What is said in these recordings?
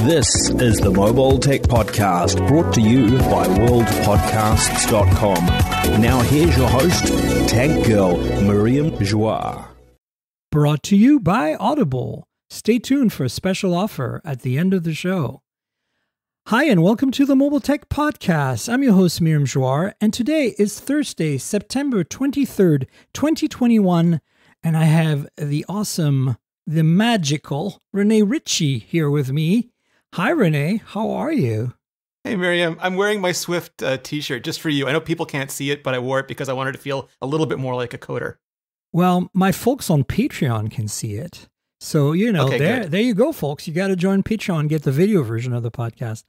This is the Mobile Tech Podcast, brought to you by worldpodcasts.com. Now here's your host, Tech Girl, Miriam Joie. Brought to you by Audible. Stay tuned for a special offer at the end of the show. Hi, and welcome to the Mobile Tech Podcast. I'm your host, Miriam Joie, and today is Thursday, September 23rd, 2021, and I have the awesome, the magical Rene Ritchie here with me. Hi, Rene. How are you? Hey, Miriam. I'm wearing my Swift t-shirt just for you. I know people can't see it, but I wore it because I wanted to feel a little bit more like a coder. Well, my folks on Patreon can see it. So, there you go, folks. You got to join Patreon and get the video version of the podcast.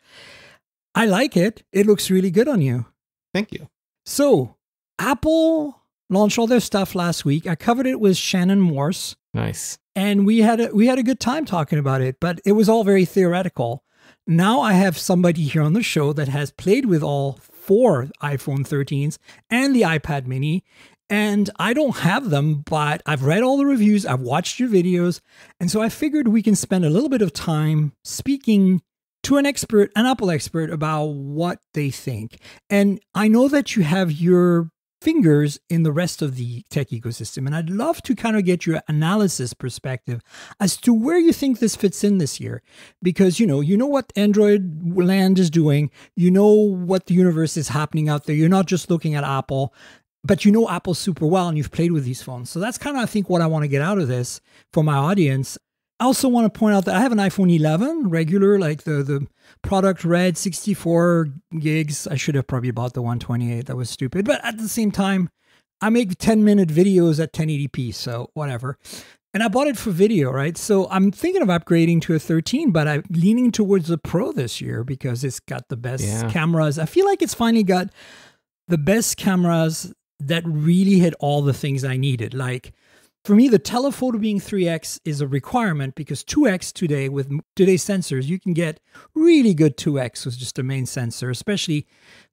I like it. It looks really good on you. Thank you. So, Apple launched all their stuff last week. I covered it with Shannon Morse. Nice. And we had a good time talking about it, but it was all very theoretical. Now I have somebody here on the show that has played with all 4 iPhone 13s and the iPad mini, and I don't have them, but I've read all the reviews, I've watched your videos, and so I figured we can spend a little bit of time speaking to an Apple expert, about what they think. And I know that you have your fingers in the rest of the tech ecosystem, and I'd love to kind of get your analysis perspective as to where you think this fits in this year, because you know what Android land is doing, you know what the universe is happening out there. You're not just looking at Apple, but you know Apple super well, and you've played with these phones. So that's kind of, I think, what I want to get out of this for my audience. I also want to point out that I have an iPhone 11 regular, like the product red, 64 gigs. I should have probably bought the 128. That was stupid. But at the same time, I make 10-minute videos at 1080p, so whatever. And I bought it for video, right? So I'm thinking of upgrading to a 13, but I'm leaning towards the Pro this year because it's got the best cameras. I feel like it's finally got the best cameras that really hit all the things I needed. Like, for me, the telephoto being 3x is a requirement because 2x today, with today's sensors, you can get really good 2x with just the main sensor, especially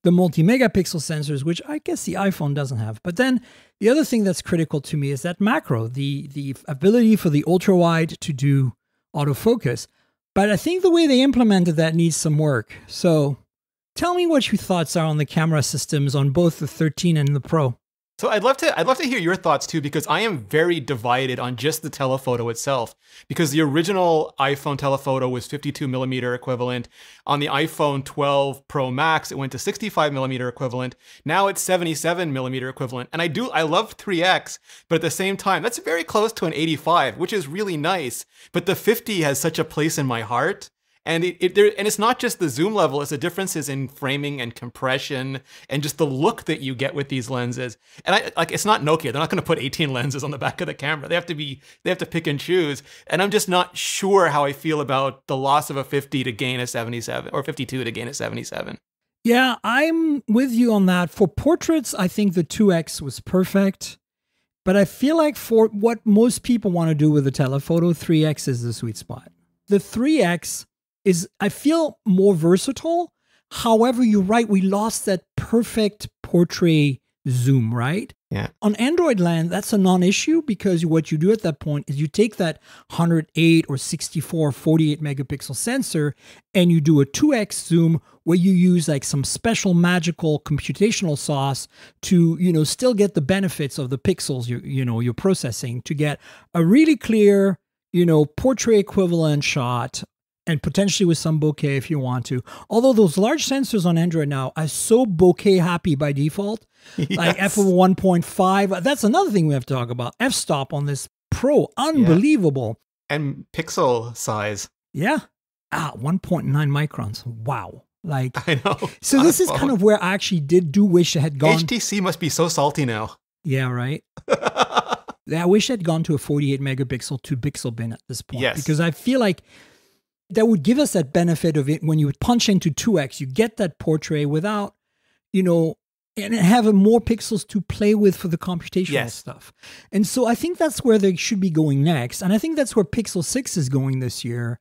the multi-megapixel sensors, which I guess the iPhone doesn't have. But then the other thing that's critical to me is that macro, the ability for the ultra-wide to do autofocus. But I think the way they implemented that needs some work. So tell me what your thoughts are on the camera systems on both the 13 and the Pro. So I'd love to hear your thoughts too, because I am very divided on just the telephoto itself. Because the original iPhone telephoto was 52 millimeter equivalent. On the iPhone 12 Pro Max, it went to 65 millimeter equivalent. Now it's 77 millimeter equivalent. And I love 3x, but at the same time, that's very close to an 85, which is really nice. But the 50 has such a place in my heart. And it's not just the zoom level, it's the differences in framing and compression and just the look that you get with these lenses. And it's not Nokia. They're not going to put 18 lenses on the back of the camera. They have to pick and choose. And I'm just not sure how I feel about the loss of a 50 to gain a 77 or 52 to gain a 77. Yeah, I'm with you on that. For portraits, I think the 2x was perfect. But I feel like for what most people want to do with the telephoto, 3x is the sweet spot. The 3x is, I feel, more versatile. However, you're right, we lost that perfect portrait zoom, right? Yeah. On Android land, that's a non-issue because what you do at that point is you take that 108 or 64, 48 megapixel sensor and you do a 2x zoom where you use like some special magical computational sauce to, still get the benefits of the pixels you're processing to get a really clear, portrait equivalent shot, and potentially with some bokeh if you want to. Although those large sensors on Android now are so bokeh happy by default, like f1.5. That's another thing we have to talk about. F-stop on this Pro, unbelievable. Yeah. And pixel size. Yeah. 1.9 microns. Wow. Like, I know. So this is kind of where I actually do wish it had gone. HTC must be so salty now. Yeah, right. I wish it had gone to a 48 megapixel 2-pixel bin at this point. Yes. Because I feel like that would give us that benefit of it when you punch into 2x, you get that portrait without, and have more pixels to play with for the computational stuff. And so I think that's where they should be going next. And I think that's where Pixel 6 is going this year.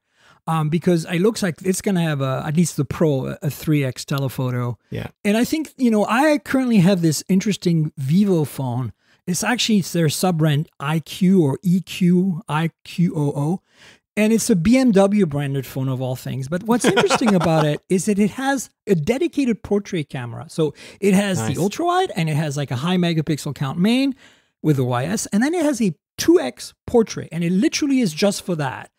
Because it looks like it's going to have at least the Pro, a 3x telephoto. Yeah. And I think, I currently have this interesting Vivo phone. It's their sub-brand IQ or EQ, IQOO. And it's a BMW branded phone of all things. But what's interesting about it is that it has a dedicated portrait camera. So it has the ultra wide and it has like a high megapixel count main with the YS. And then it has a 2x portrait. And it literally is just for that.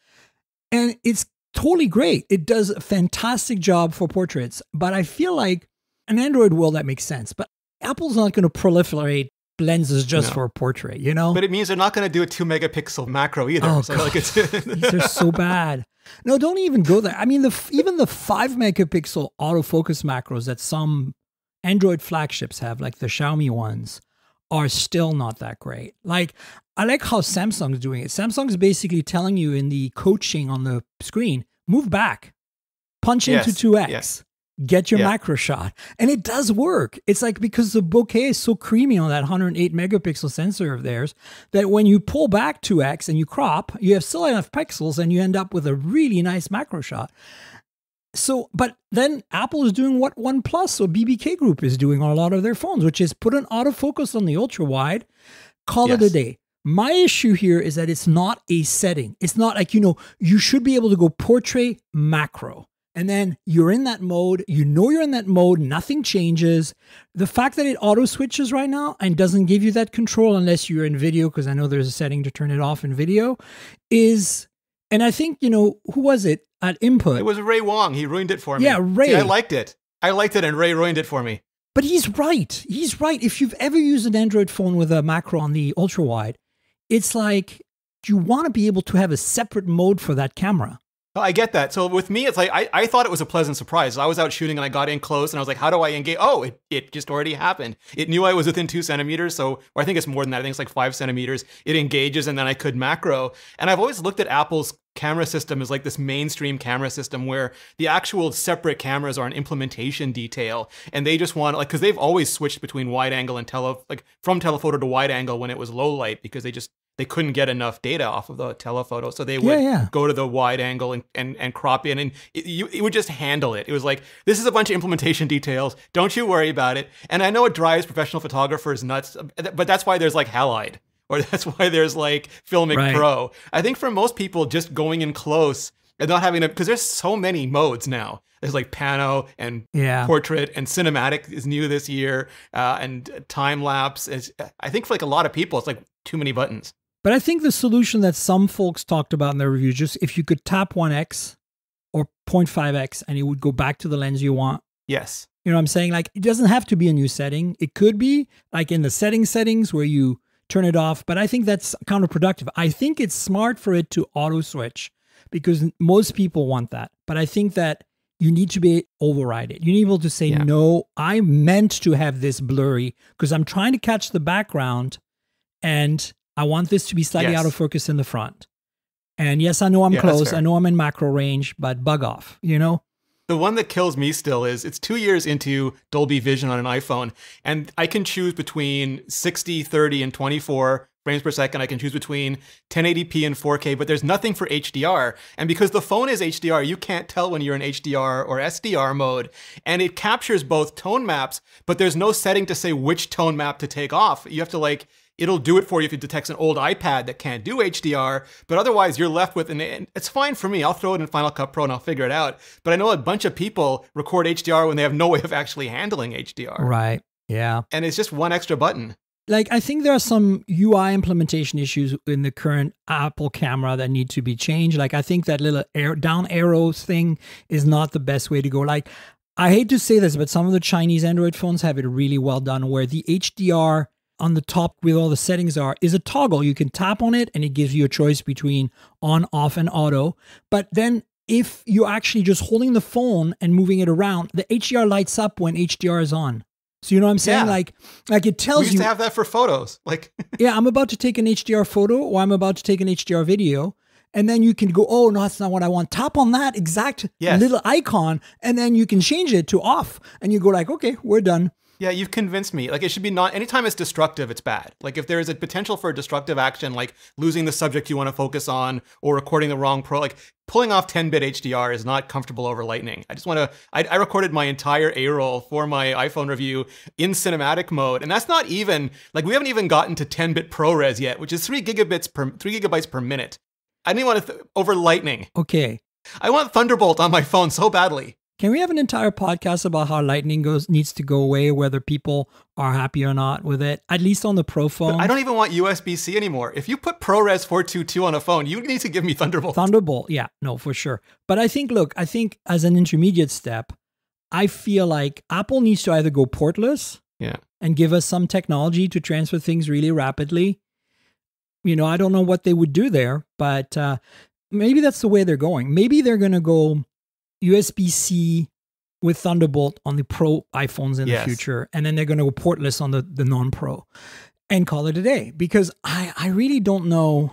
And it's totally great. It does a fantastic job for portraits. But I feel like an Android world, that makes sense. But Apple's not going to proliferate lenses just for a portrait, you know? But it means they're not going to do a 2 megapixel macro either. Oh, so like it's these are so bad. No, don't even go there. I mean, even the 5 megapixel autofocus macros that some Android flagships have, like the Xiaomi ones, are still not that great. Like, I like how Samsung's doing it. Samsung's basically telling you in the coaching on the screen, move back, punch into 2x. Get your macro shot. And it does work. It's like because the bokeh is so creamy on that 108 megapixel sensor of theirs that when you pull back 2x and you crop, you have still enough pixels and you end up with a really nice macro shot. So, but then Apple is doing what OnePlus or BBK Group is doing on a lot of their phones, which is put an autofocus on the ultra wide, call it a day. My issue here is that it's not a setting. It's not like, you should be able to go portrait macro. And then you're in that mode, you're in that mode, nothing changes. The fact that it auto switches right now and doesn't give you that control unless you're in video, because I know there's a setting to turn it off in video, and I think, who was it at Input? It was Ray Wong. He ruined it for me. Yeah, Ray. See, I liked it and Ray ruined it for me. But he's right. He's right. If you've ever used an Android phone with a macro on the ultra wide, it's like you want to be able to have a separate mode for that camera. I get that. So with me, it's like, I thought it was a pleasant surprise. I was out shooting and I got in close and I was like, how do I engage? Oh, it just already happened. It knew I was within 2 centimeters. Or I think it's more than that. I think it's like 5 centimeters. It engages and then I could macro. And I've always looked at Apple's camera system as like this mainstream camera system where the actual separate cameras are an implementation detail. And they just want, like, because they've always switched between wide angle and from telephoto to wide angle when it was low light because they couldn't get enough data off of the telephoto. So they would go to the wide angle and crop in and it would just handle it. It was like, this is a bunch of implementation details. Don't you worry about it. And I know it drives professional photographers nuts, but that's why there's like Halide or that's why there's like Filmic Pro. I think for most people just going in close and not having because there's so many modes now. There's like pano and portrait and cinematic is new this year and time lapse. I think for like a lot of people, it's like too many buttons. But I think the solution that some folks talked about in their review, just if you could tap 1x or 0.5x and it would go back to the lens you want. Yes. You know what I'm saying? Like, it doesn't have to be a new setting. It could be like in the settings where you turn it off. But I think that's counterproductive. I think it's smart for it to auto switch because most people want that. But I think that you need to be override it. You need to be able to say, no, I meant to have this blurry because I'm trying to catch the background and I want this to be slightly out of focus in the front. And yes, I know I'm close. I know I'm in macro range, but bug off, The one that kills me still is it's 2 years into Dolby Vision on an iPhone, and I can choose between 60, 30, and 24 frames per second. I can choose between 1080p and 4K, but there's nothing for HDR. And because the phone is HDR, you can't tell when you're in HDR or SDR mode. And it captures both tone maps, but there's no setting to say which tone map to take off. You have to it'll do it for you if it detects an old iPad that can't do HDR, but otherwise you're left with, and it's fine for me. I'll throw it in Final Cut Pro and I'll figure it out. But I know a bunch of people record HDR when they have no way of actually handling HDR. Right. Yeah. And it's just one extra button. Like, I think there are some UI implementation issues in the current Apple camera that need to be changed. Like, I think that little down arrows thing is not the best way to go. Like, I hate to say this, but some of the Chinese Android phones have it really well done where the HDR on the top with all the settings is a toggle. You can tap on it and it gives you a choice between on, off, and auto. But then if you're actually just holding the phone and moving it around, the HDR lights up when HDR is on. So you know what I'm saying? Like it tells you. We used to have that for photos. Yeah, I'm about to take an HDR photo or I'm about to take an HDR video. And then you can go, oh, no, that's not what I want. Tap on that exact little icon. And then you can change it to off. And you go like, okay, we're done. Yeah, you've convinced me. It should be not, anytime it's destructive, it's bad. If there is a potential for a destructive action, like losing the subject you want to focus on or recording the wrong pulling off 10-bit HDR is not comfortable over Lightning. I recorded my entire A-roll for my iPhone review in cinematic mode. And that's not even, we haven't even gotten to 10-bit ProRes yet, which is 3 gigabytes per minute. I didn't want to over Lightning. Okay. I want Thunderbolt on my phone so badly. Can we have an entire podcast about how Lightning needs to go away, whether people are happy or not with it, at least on the Pro phone? But I don't even want USB-C anymore. If you put ProRes 422 on a phone, you need to give me Thunderbolt. Thunderbolt, yeah, no, for sure. But I think as an intermediate step, I feel like Apple needs to either go portless and give us some technology to transfer things really rapidly. You know, I don't know what they would do there, but maybe that's the way they're going. Maybe they're going to go USB-C with Thunderbolt on the Pro iPhones in the future, and then they're going to go portless on the non-Pro and call it a day. Because I really don't know.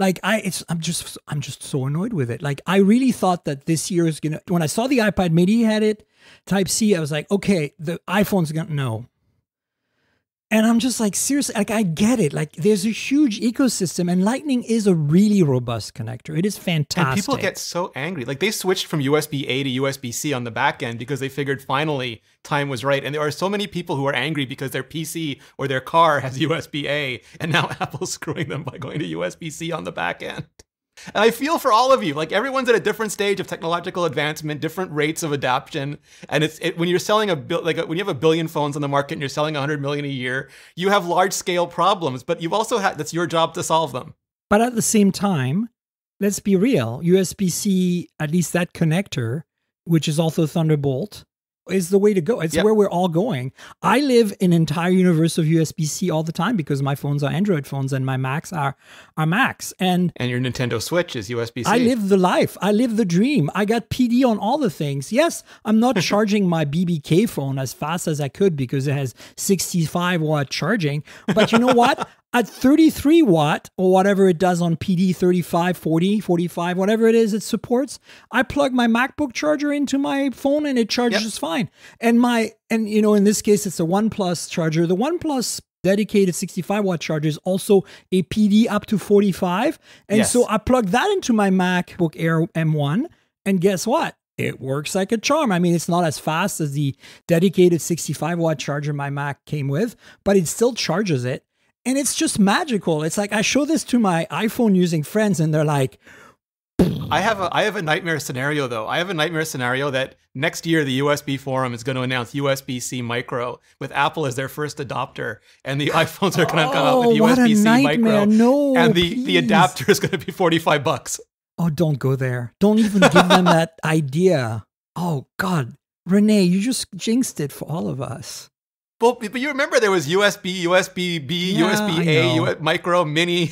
Like I'm just so annoyed with it. Like I really thought that this year is gonna. When I saw the iPad Mini had it Type C, I was like, okay, the iPhone's gonna no. And I'm just like, seriously, like I get it. Like there's a huge ecosystem and Lightning is a really robust connector. It is fantastic. And people get so angry. Like they switched from USB-A to USB-C on the back end because they figured finally time was right. And there are so many people who are angry because their PC or their car has USB-A and now Apple's screwing them by going to USB-C on the back end. And I feel for all of you, like everyone's at a different stage of technological advancement, different rates of adoption. And when you're selling when you have a billion phones on the market and you're selling 100 million a year, you have large scale problems, but you've also that's your job to solve them. But at the same time, let's be real, USB-C, at least that connector, which is also Thunderbolt, is the way to go. It's where we're all going. I live in an entire universe of USB-C all the time because my phones are Android phones and my Macs are Macs. And your Nintendo Switch is USB-C. I live the life. I live the dream. I got PD on all the things. Yes, I'm not charging my BBK phone as fast as I could because it has 65 watt charging. But you know what? At 33 watt or whatever it does on PD, 35, 40, 45, whatever it is it supports, I plug my MacBook charger into my phone and it charges fine. And you know, in this case, it's a OnePlus charger. The OnePlus dedicated 65 watt charger is also a PD up to 45. And so I plug that into my MacBook Air M1 and guess what? It works like a charm. I mean, it's not as fast as the dedicated 65 watt charger my Mac came with, but it still charges it. And it's just magical. It's like I show this to my iPhone using friends and they're like, I have a nightmare scenario though. I have a nightmare scenario that next year the USB forum is going to announce USB-C micro with Apple as their first adopter, and the iPhones are going to come out with USB-C micro. No, and the adapter is going to be $45. Oh, don't go there. Don't even give them that idea. Oh God, Rene, you just jinxed it for all of us. Well, but you remember there was USB, USB-B, USB-A, micro, mini,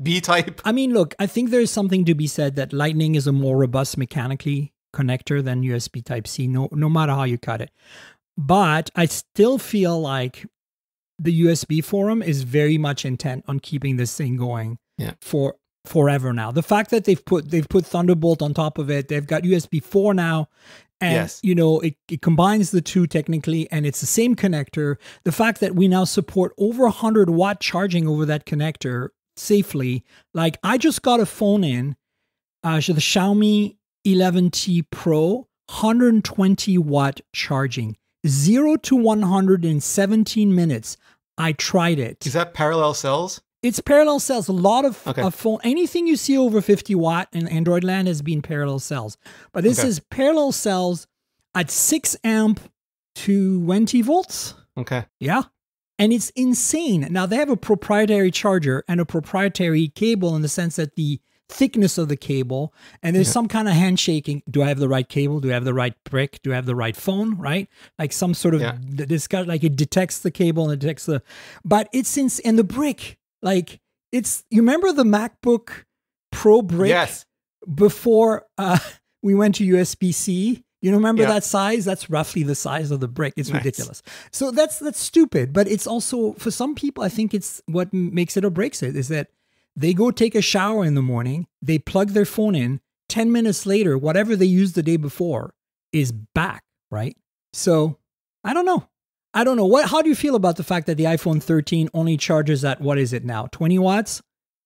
B-type. I mean, look, I think there's something to be said that Lightning is a more robust mechanically connector than USB Type-C, no matter how you cut it. But I still feel like the USB forum is very much intent on keeping this thing going for forever now. The fact that they've put Thunderbolt on top of it, they've got USB 4 now. And, you know, it combines the two technically, and it's the same connector. The fact that we now support over 100 watt charging over that connector safely. Like, I just got a phone in, the Xiaomi 11T Pro, 120 watt charging, 0 to 100 in 17 minutes. I tried it. Is that parallel cells? It's parallel cells. A lot of phone, anything you see over 50 watt in Android land has been parallel cells. But this is parallel cells at 6 amp to 20 volts. Okay. Yeah. And it's insane. Now they have a proprietary charger and a proprietary cable in the sense that the thickness of the cable, and there's some kind of handshaking. Do I have the right cable? Do I have the right brick? Do I have the right phone? Right? Like some sort of like it detects the cable and it detects but it's and the brick. Like you remember the MacBook Pro brick before we went to USB-C? You remember that size? That's roughly the size of the brick. It's ridiculous. So that's stupid. But it's also, for some people, I think it's what makes it or breaks it, is that they go take a shower in the morning, they plug their phone in, 10 minutes later, whatever they used the day before is back, right? So I don't know. How do you feel about the fact that the iPhone 13 only charges at, what is it now, 20 watts?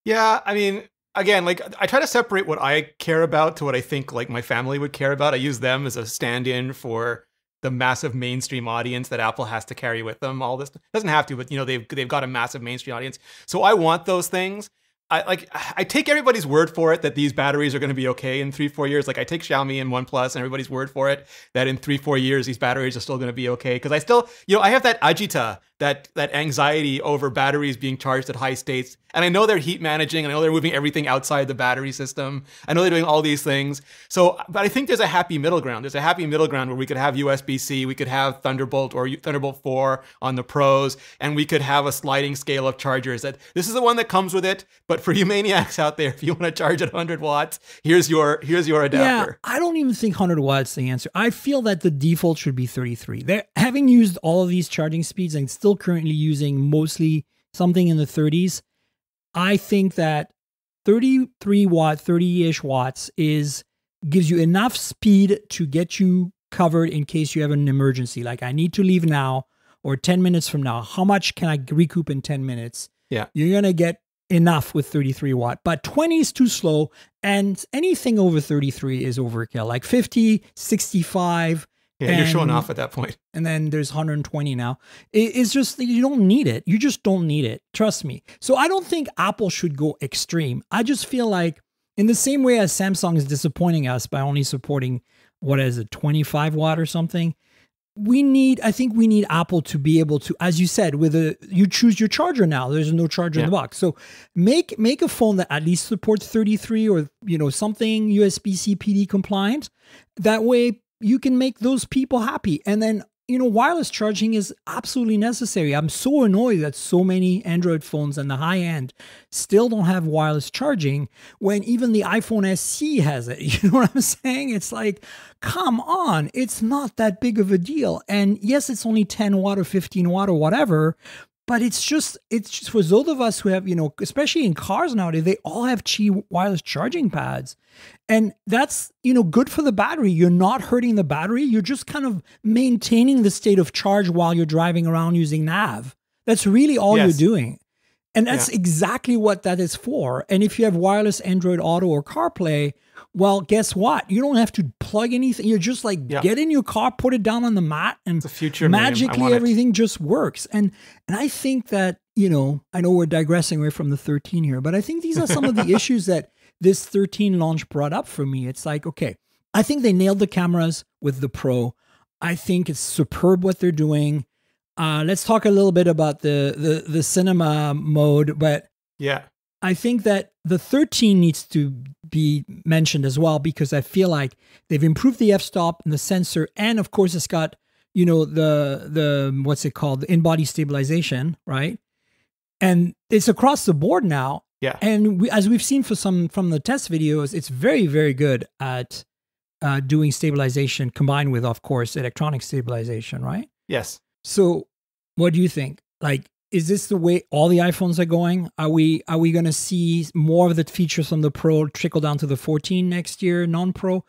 Yeah, I mean, again, like I try to separate what I care about to what I think like my family would care about. I use them as a stand-in for the massive mainstream audience that Apple has to carry with them. All this doesn't have to, but you know, they've got a massive mainstream audience. So I want those things. I take everybody's word for it that these batteries are going to be okay in 3-4 years. Like I take Xiaomi and OnePlus and everybody's word for it that in 3-4 years these batteries are still going to be okay. Because I still, I have that agita, that anxiety over batteries being charged at high states. And I know they're heat managing, and I know they're moving everything outside the battery system. I know they're doing all these things. So, but I think there's a happy middle ground. There's a happy middle ground where we could have USB-C, we could have Thunderbolt or Thunderbolt 4 on the Pros, and we could have a sliding scale of chargers. That this is the one that comes with it. But for you maniacs out there, if you want to charge at 100 watts, here's your adapter. Yeah, I don't even think 100 watts is the answer. I feel that the default should be 33. They're having used all of these charging speeds and still currently using mostly something in the 30s. I think that 33 watt, 30-ish watts gives you enough speed to get you covered in case you have an emergency. Like I need to leave now or 10 minutes from now. How much can I recoup in 10 minutes? Yeah. You're going to get enough with 33 watt, but 20 is too slow, and anything over 33 is overkill. Like 50, 65. Yeah, you're showing off at that point. And then there's 120 now. It's just, you don't need it. You just don't need it. Trust me. So I don't think Apple should go extreme. I just feel like in the same way as Samsung is disappointing us by only supporting, 25 watt or something, I think we need Apple to be able to, as you said, you choose your charger now. There's no charger in the box. So make a phone that at least supports 33 or, something USB-C PD compliant. That way you can make those people happy. And then, wireless charging is absolutely necessary. I'm so annoyed that so many Android phones and the high end still don't have wireless charging when even the iPhone SE has it. You know what I'm saying? It's like, come on, it's not that big of a deal. And yes, it's only 10 watt or 15 watt or whatever, but it's just for those of us who have, especially in cars nowadays, they all have Qi wireless charging pads. And that's, good for the battery. You're not hurting the battery. You're just kind of maintaining the state of charge while you're driving around using nav. That's really all you're doing. And that's exactly what that is for. And if you have wireless Android Auto or CarPlay, well, guess what? You don't have to plug anything. You're just like, get in your car, put it down on the mat, and the future, magically everything just works. And I think that, I know we're digressing away from the 13 here, but I think these are some of the issues that this 13 launch brought up for me. It's like, okay, I think they nailed the cameras with the Pro. I think it's superb what they're doing. Let's talk a little bit about the cinema mode, but I think that the 13 needs to be mentioned as well, because I feel like they've improved the f-stop and the sensor, and of course it's got, the what's it called, the in-body stabilization, right? And it's across the board now. Yeah. And as we've seen from the test videos, it's very, very good at doing stabilization combined with, of course, electronic stabilization, right? Yes. So what do you think? Like, is this the way all the iPhones are going? Are we going to see more of the features from the Pro trickle down to the 14 next year, non-Pro?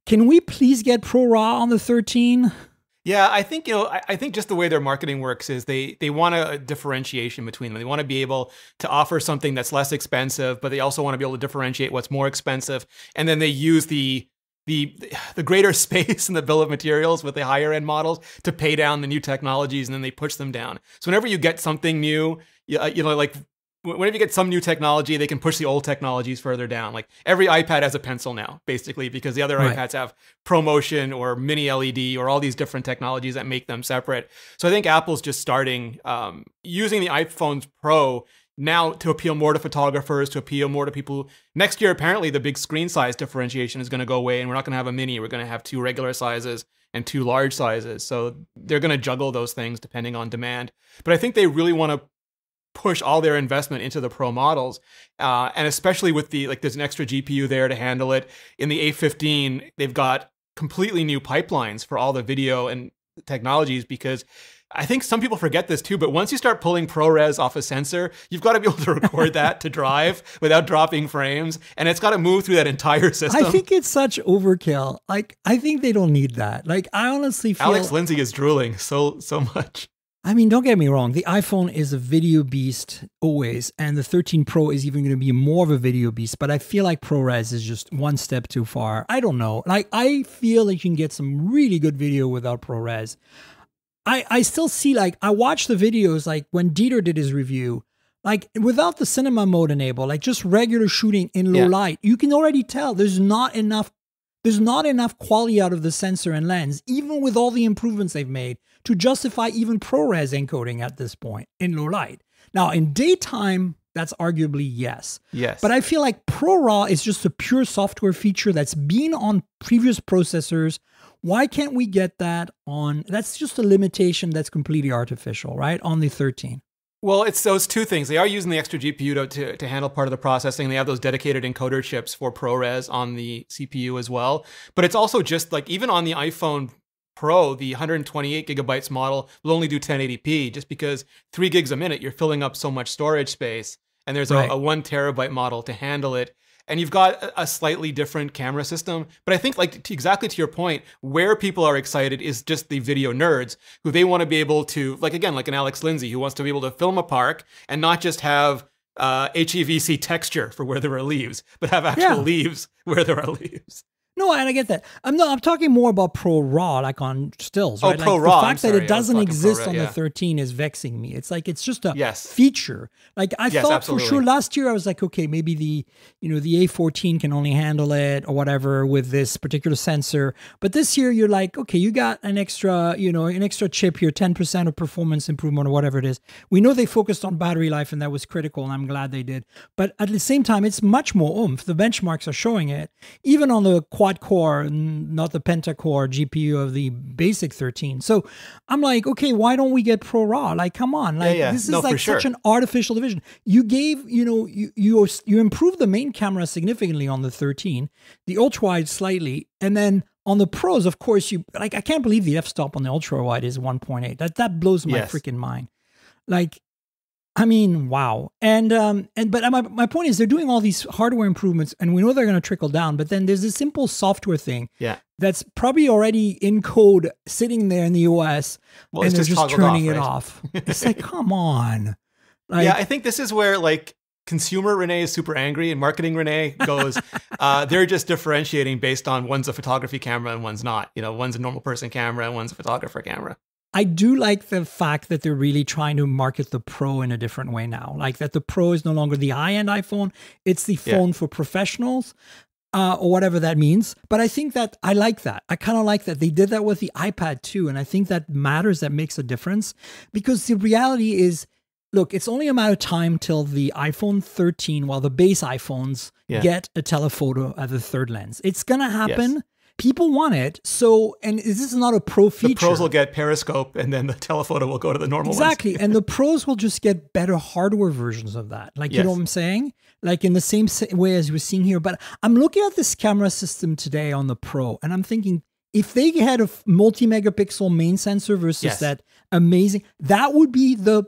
Can we please get Pro RAW on the 13? Yeah, I think, I think just the way their marketing works is they want a differentiation between them. They want to be able to offer something that's less expensive, but they also want to be able to differentiate what's more expensive. And then they use the greater space in the bill of materials with the higher end models to pay down the new technologies, and then they push them down. So whenever you get something new, like whenever you get some new technology, they can push the old technologies further down. Like every iPad has a pencil now, basically, because the other iPads have ProMotion or mini LED or all these different technologies that make them separate. So I think Apple's just starting using the iPhones Pro now to appeal more to photographers, to appeal more to people. Next year, apparently, the big screen size differentiation is going to go away, and we're not going to have a mini. We're going to have 2 regular sizes and 2 large sizes. So they're going to juggle those things depending on demand. But I think they really want to push all their investment into the Pro models, and especially with there's an extra GPU there to handle it. In the A15, they've got completely new pipelines for all the video and technologies, because I think some people forget this too, but once you start pulling ProRes off a sensor, you've got to be able to record that to drive without dropping frames, and it's got to move through that entire system. I think it's such overkill. Like, I think they don't need that. Like, I honestly feel Alex Lindsay is drooling so much. I mean, don't get me wrong. The iPhone is a video beast always, and the 13 Pro is even going to be more of a video beast, but I feel like ProRes is just one step too far. I don't know. Like, I feel like you can get some really good video without ProRes. I still see, like, I watch the videos, like when Dieter did his review, Like without the cinema mode enabled, like just regular shooting in low light, you can already tell there's not enough quality out of the sensor and lens, even with all the improvements they've made, to justify even ProRes encoding at this point in low light. Now, in daytime, that's arguably yes. Yes. But I feel like ProRAW is just a pure software feature that's been on previous processors. Why can't we get that on? That's just a limitation that's completely artificial, right? On the 13. Well, it's those two things. They are using the extra GPU to handle part of the processing. They have those dedicated encoder chips for ProRes on the CPU as well. But it's also just like, even on the iPhone Pro, the 128 gigabytes model will only do 1080p, just because 3 gigs a minute, you're filling up so much storage space. And there's a 1 terabyte model to handle it. And you've got a slightly different camera system. But I think, like, exactly to your point, where people are excited is just the video nerds, who they want to be able to, like, again, like an Alex Lindsay, who wants to be able to film a park and not just have HEVC texture for where there are leaves, but have actual leaves where there are leaves. No, and I get that. I'm talking more about ProRAW, like on stills, right? Oh, ProRAW. Like the fact that it doesn't exist on the 13 is vexing me. It's like, it's just a feature. Like I thought absolutely. For sure last year, I was like, okay, maybe the A14 can only handle it or whatever with this particular sensor. But this year you're like, okay, you got an extra chip here, 10% of performance improvement or whatever it is. We know they focused on battery life and that was critical, and I'm glad they did. But at the same time, it's much more oomph. The benchmarks are showing it. Even on the quad core, not the pentacore GPU of the basic 13. So I'm like, okay, why don't we get ProRAW? Like, come on, like this is like such an artificial division. You gave, you improved the main camera significantly on the 13, the ultra wide slightly, and then on the Pros, of course, I can't believe the f-stop on the ultra wide is 1.8. That blows my freaking mind. Like, I mean, wow. But my point is, they're doing all these hardware improvements, and we know they're going to trickle down. But then there's a simple software thing that's probably already in code sitting there in the OS, and they're just turning it off. It's like, come on. Like, I think this is where, like, consumer Rene is super angry and marketing Rene goes, they're just differentiating based on one's a photography camera and one's not. One's a normal person camera and one's a photographer camera. I do like the fact that they're really trying to market the Pro in a different way now. Like that the Pro is no longer the high-end iPhone. It's the phone for professionals, or whatever that means. But I think that I like that. I kind of like that. They did that with the iPad too. And I think that matters. That makes a difference. Because the reality is, look, it's only a matter of time till the iPhone 13, while the base iPhones get a telephoto at the third lens. It's going to happen. Yes. People want it. So, and this is not a Pro feature. The Pros will get periscope, and then the telephoto will go to the normal ones. Exactly. And the Pros will just get better hardware versions of that. Like, you know what I'm saying? Like in the same way as we're seeing here. But I'm looking at this camera system today on the Pro, and I'm thinking, if they had a multi-megapixel main sensor versus that amazing, that would be the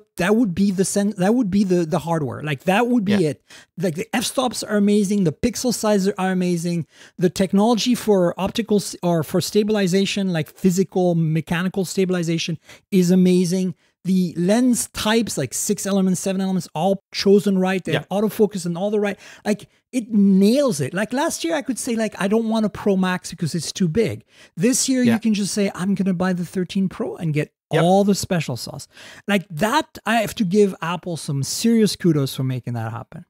hardware. Like that would be it. Like the f-stops are amazing, the pixel sizes are amazing, the technology for optical or for stabilization, like physical mechanical stabilization, is amazing. The lens types, like 6 elements, 7 elements, all chosen right. They have autofocus and all the right. Like, it nails it. Like last year, I could say, like, I don't want a Pro Max because it's too big. This year, you can just say, I'm going to buy the 13 Pro and get all the special sauce. Like that, I have to give Apple some serious kudos for making that happen,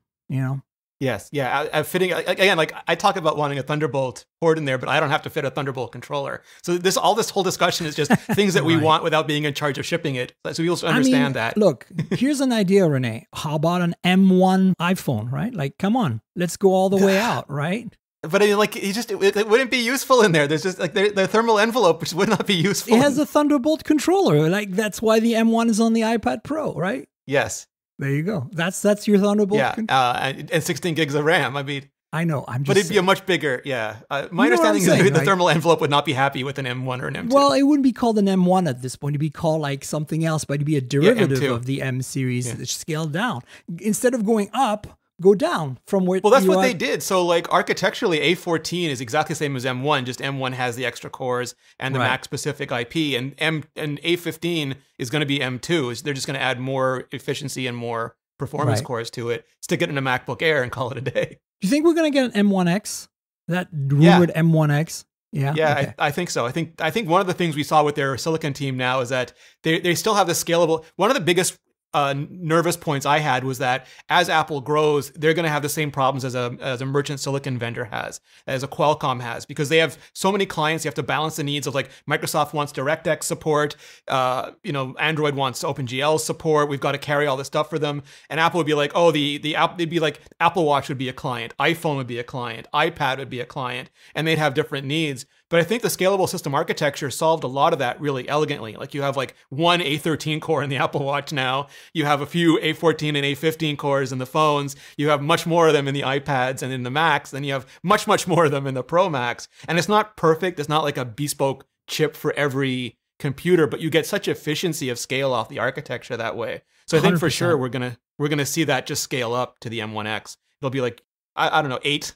Yes, yeah, fitting again. Like I talk about wanting a Thunderbolt port in there, but I don't have to fit a Thunderbolt controller. So this whole discussion is just things that we want without being in charge of shipping it. So we also understand that. Look, here's an idea, Rene. How about an M1 iPhone? Right? Like, come on, let's go all the way out, right? But I mean, like, it wouldn't be useful in there. There's just like the thermal envelope, which would not be useful. It has a Thunderbolt controller. Like that's why the M1 is on the iPad Pro, right? Yes. There you go. That's your Thunderbolt. And 16 gigs of RAM. I mean, I know. But it'd be a much bigger. My understanding is the thermal envelope would not be happy with an M1 or an M2. Well, it wouldn't be called an M1 at this point. It'd be called like something else, but it'd be a derivative of the M series scaled down. Instead of going up, go down from where. Well, that's what they did. So, like architecturally, A14 is exactly the same as M1. Just M1 has the extra cores and the Mac specific IP, and A15 is going to be M2. They're just going to add more efficiency and more performance cores to it. Stick it in a MacBook Air and call it a day. Do you think we're going to get an M1X? That rumored M1X? Yeah. Okay. I think so. I think one of the things we saw with their silicon team now is that they still have the scalable. One of the biggest nervous points I had was that as Apple grows, they're going to have the same problems as a merchant silicon vendor has, as a Qualcomm has, because they have so many clients. You have to balance the needs of like Microsoft wants DirectX support, Android wants OpenGL support. We've got to carry all this stuff for them, and Apple would be like, oh, they'd be like Apple Watch would be a client, iPhone would be a client, iPad would be a client, and they'd have different needs. But I think the scalable system architecture solved a lot of that really elegantly. Like you have like one A13 core in the Apple Watch now. You have a few A14 and A15 cores in the phones. You have much more of them in the iPads and in the Macs. Then you have much, much more of them in the Pro Max. And it's not perfect. It's not like a bespoke chip for every computer, but you get such efficiency of scale off the architecture that way. So I think 100%. for sure we're gonna see that just scale up to the M1X. It'll be like I don't know 8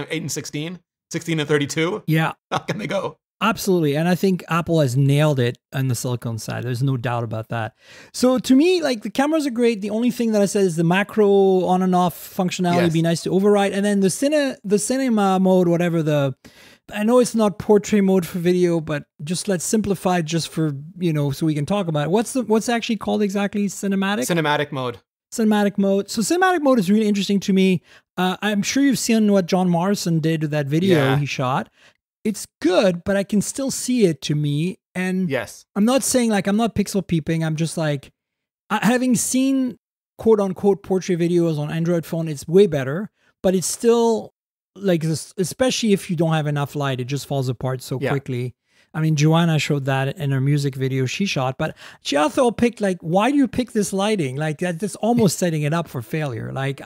and 16. 16 and 32? Yeah. How can they go? Absolutely. And I think Apple has nailed it on the silicon side. There's no doubt about that. So to me, like the cameras are great. The only thing that I said is the macro on and off functionality would be nice to override. And then the cinema mode, whatever I know it's not portrait mode for video, but just let's simplify just for, so we can talk about it. What's actually called exactly? Cinematic? Cinematic mode. Cinematic mode. So cinematic mode is really interesting to me. I'm sure you've seen what John Morrison did with that video he shot. It's good, but I can still see it to me. And yes, I'm not saying like I'm not pixel peeping. I'm just like, having seen quote unquote portrait videos on Android phone, it's way better, but it's still like, especially if you don't have enough light, it just falls apart so quickly. I mean, Joanna showed that in her music video she shot, but she also picked like, why do you pick this lighting? Like that's almost setting it up for failure. Like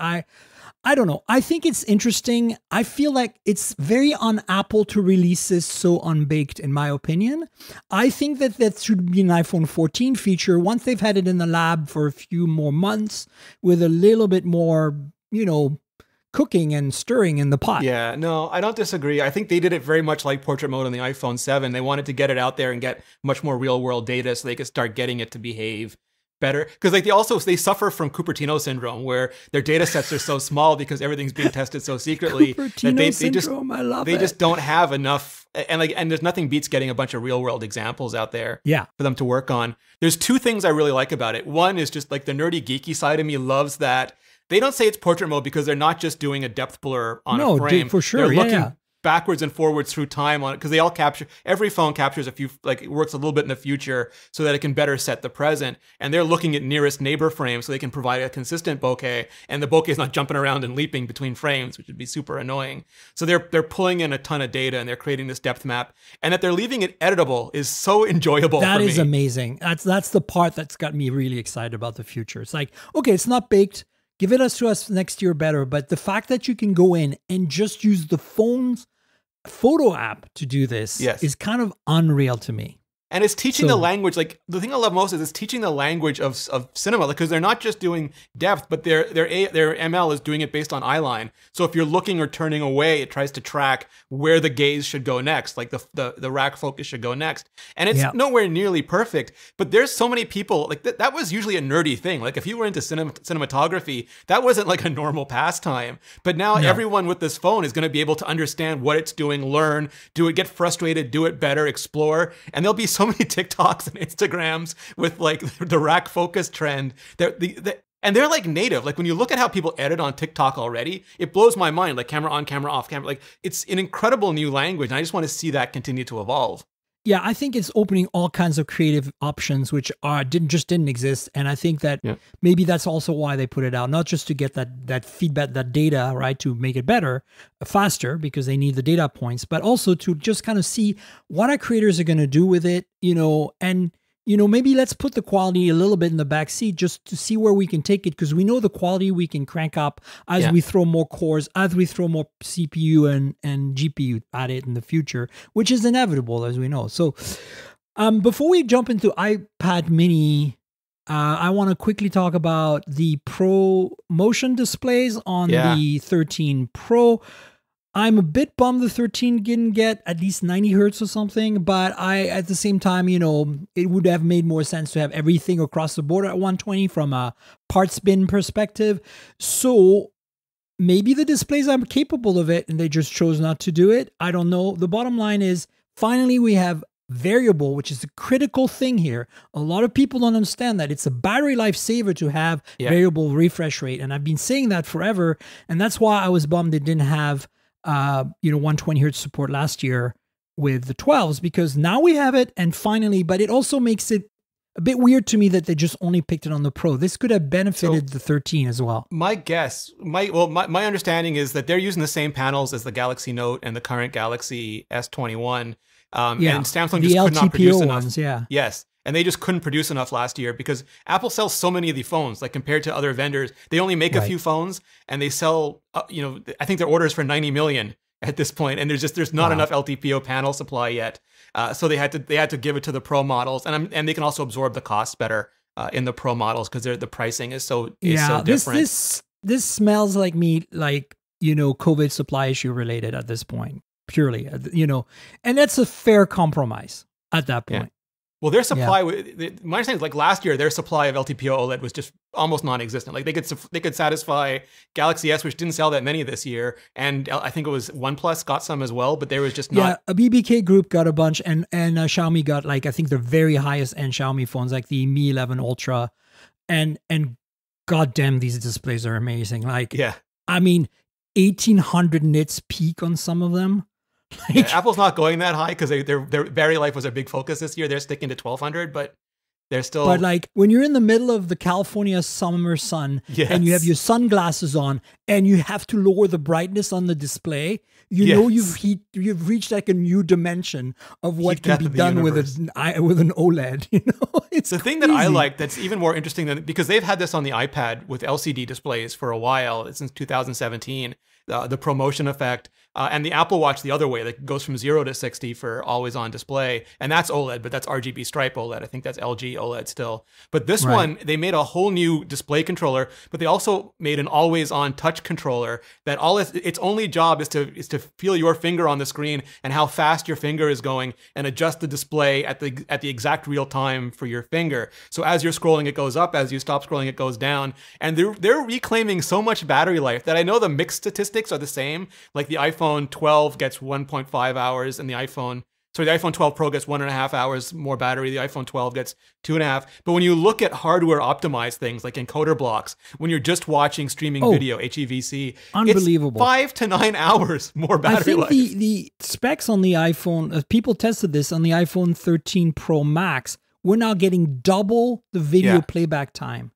I don't know. I think it's interesting. I feel like it's very on Apple to release this so unbaked, in my opinion. I think that should be an iPhone 14 feature once they've had it in the lab for a few more months with a little bit more, cooking and stirring in the pot. Yeah, no, I don't disagree. I think they did it very much like portrait mode on the iPhone 7. They wanted to get it out there and get much more real world data so they could start getting it to behave better. Because like they suffer from Cupertino syndrome where their data sets are so small because everything's being tested so secretly that they just don't have enough. And there's nothing beats getting a bunch of real world examples out there for them to work on. There's two things I really like about it. One is just like the nerdy geeky side of me loves that they don't say it's portrait mode because they're not just doing a depth blur on a frame. Dude, for sure. They're looking backwards and forwards through time on it because they all every phone captures a few, like it works a little bit in the future so that it can better set the present. And they're looking at nearest neighbor frames so they can provide a consistent bokeh, and the bokeh is not jumping around and leaping between frames, which would be super annoying. So they're pulling in a ton of data and they're creating this depth map, and that they're leaving it editable is so enjoyable. That is amazing. That's the part that's got me really excited about the future. It's like, okay, it's not baked. Give it to us next year better. But the fact that you can go in and just use the phone's photo app to do this is kind of unreal to me. And it's teaching the language. Like the thing I love most is it's teaching the language of cinema, because they're not just doing depth, but their ML is doing it based on eyeline. So if you're looking or turning away, it tries to track where the gaze should go next, like the rack focus should go next. And it's nowhere nearly perfect, but there's so many people like that was usually a nerdy thing. Like if you were into cinematography, that wasn't like a normal pastime. But now everyone with this phone is going to be able to understand what it's doing, learn, do it, get frustrated, do it better, explore, and there'll be so many TikToks and Instagrams with like the rack focus trend. And they're like native. Like when you look at how people edit on TikTok already, it blows my mind. Like camera on, camera off, camera. Like it's an incredible new language. And I just want to see that continue to evolve. Yeah, I think it's opening all kinds of creative options which didn't exist, and I think that maybe that's also why they put it out, not just to get that feedback, that data, right, to make it better, faster, because they need the data points, but also to just kind of see what our creators are going to do with it, and maybe let's put the quality a little bit in the back seat just to see where we can take it, because we know the quality we can crank up as we throw more cores, as we throw more CPU and GPU at it in the future, which is inevitable, as we know. So before we jump into iPad mini, I want to quickly talk about the Pro motion displays on the 13 Pro. I'm a bit bummed the 13 didn't get at least 90 hertz or something, but at the same time, it would have made more sense to have everything across the board at 120 from a parts bin perspective. So maybe the displays are capable of it and they just chose not to do it. I don't know. The bottom line is finally we have variable, which is a critical thing here. A lot of people don't understand that it's a battery life saver to have variable refresh rate. And I've been saying that forever. And that's why I was bummed it didn't have, 120 hertz support last year with the 12s, because now we have it. And finally, but it also makes it a bit weird to me that they just only picked it on the Pro. This could have benefited the 13 as well. My guess, my understanding is that they're using the same panels as the Galaxy Note and the current Galaxy S21. And Samsung just could not produce enough. Ones, yeah. Yes. And they just couldn't produce enough last year because Apple sells so many of the phones, like compared to other vendors. They only make a few phones and they sell, I think their orders for 90 million at this point, and there's not enough LTPO panel supply yet. So they had to give it to the Pro models, and they can also absorb the costs better in the Pro models because the pricing is so different. This smells like COVID supply issue related at this point, purely, and that's a fair compromise at that point. Yeah. Well, their supply, my understanding is like last year, their supply of LTPO OLED was just almost non-existent. Like they could satisfy Galaxy S, which didn't sell that many this year, and I think it was OnePlus got some as well, but there was just not. Yeah, a BBK group got a bunch, and Xiaomi got I think the very highest end Xiaomi phones, like the Mi 11 Ultra, and goddamn, these displays are amazing. I mean, 1800 nits peak on some of them. Apple's not going that high because their battery life was a big focus this year. They're sticking to 1200, but they're still. But when you're in the middle of the California summer sun and you have your sunglasses on and you have to lower the brightness on the display, you've reached like a new dimension of what can be done with an OLED. It's the thing that I like that's even more interesting because they've had this on the iPad with LCD displays for a while since 2017. The promotion effect, and the Apple Watch the other way, that goes from 0 to 60 for always on display. And that's OLED, but that's RGB stripe OLED. I think that's LG OLED still. But this one, they made a whole new display controller, but they also made an always on touch controller that its only job is to feel your finger on the screen and how fast your finger is going and adjust the display at the exact real time for your finger. So as you're scrolling, it goes up. As you stop scrolling, it goes down. And they're reclaiming so much battery life that I know the mixed statistics are the same. Like the iPhone 12 gets 1.5 hours and the iPhone 12 Pro gets 1.5 hours more battery. The iPhone 12 gets 2.5. But when you look at hardware optimized things like encoder blocks, when you're just watching streaming video, HEVC, unbelievable. It's 5 to 9 hours more battery life. I think the specs on the iPhone, people tested this on the iPhone 13 Pro Max, we're now getting double the video playback time.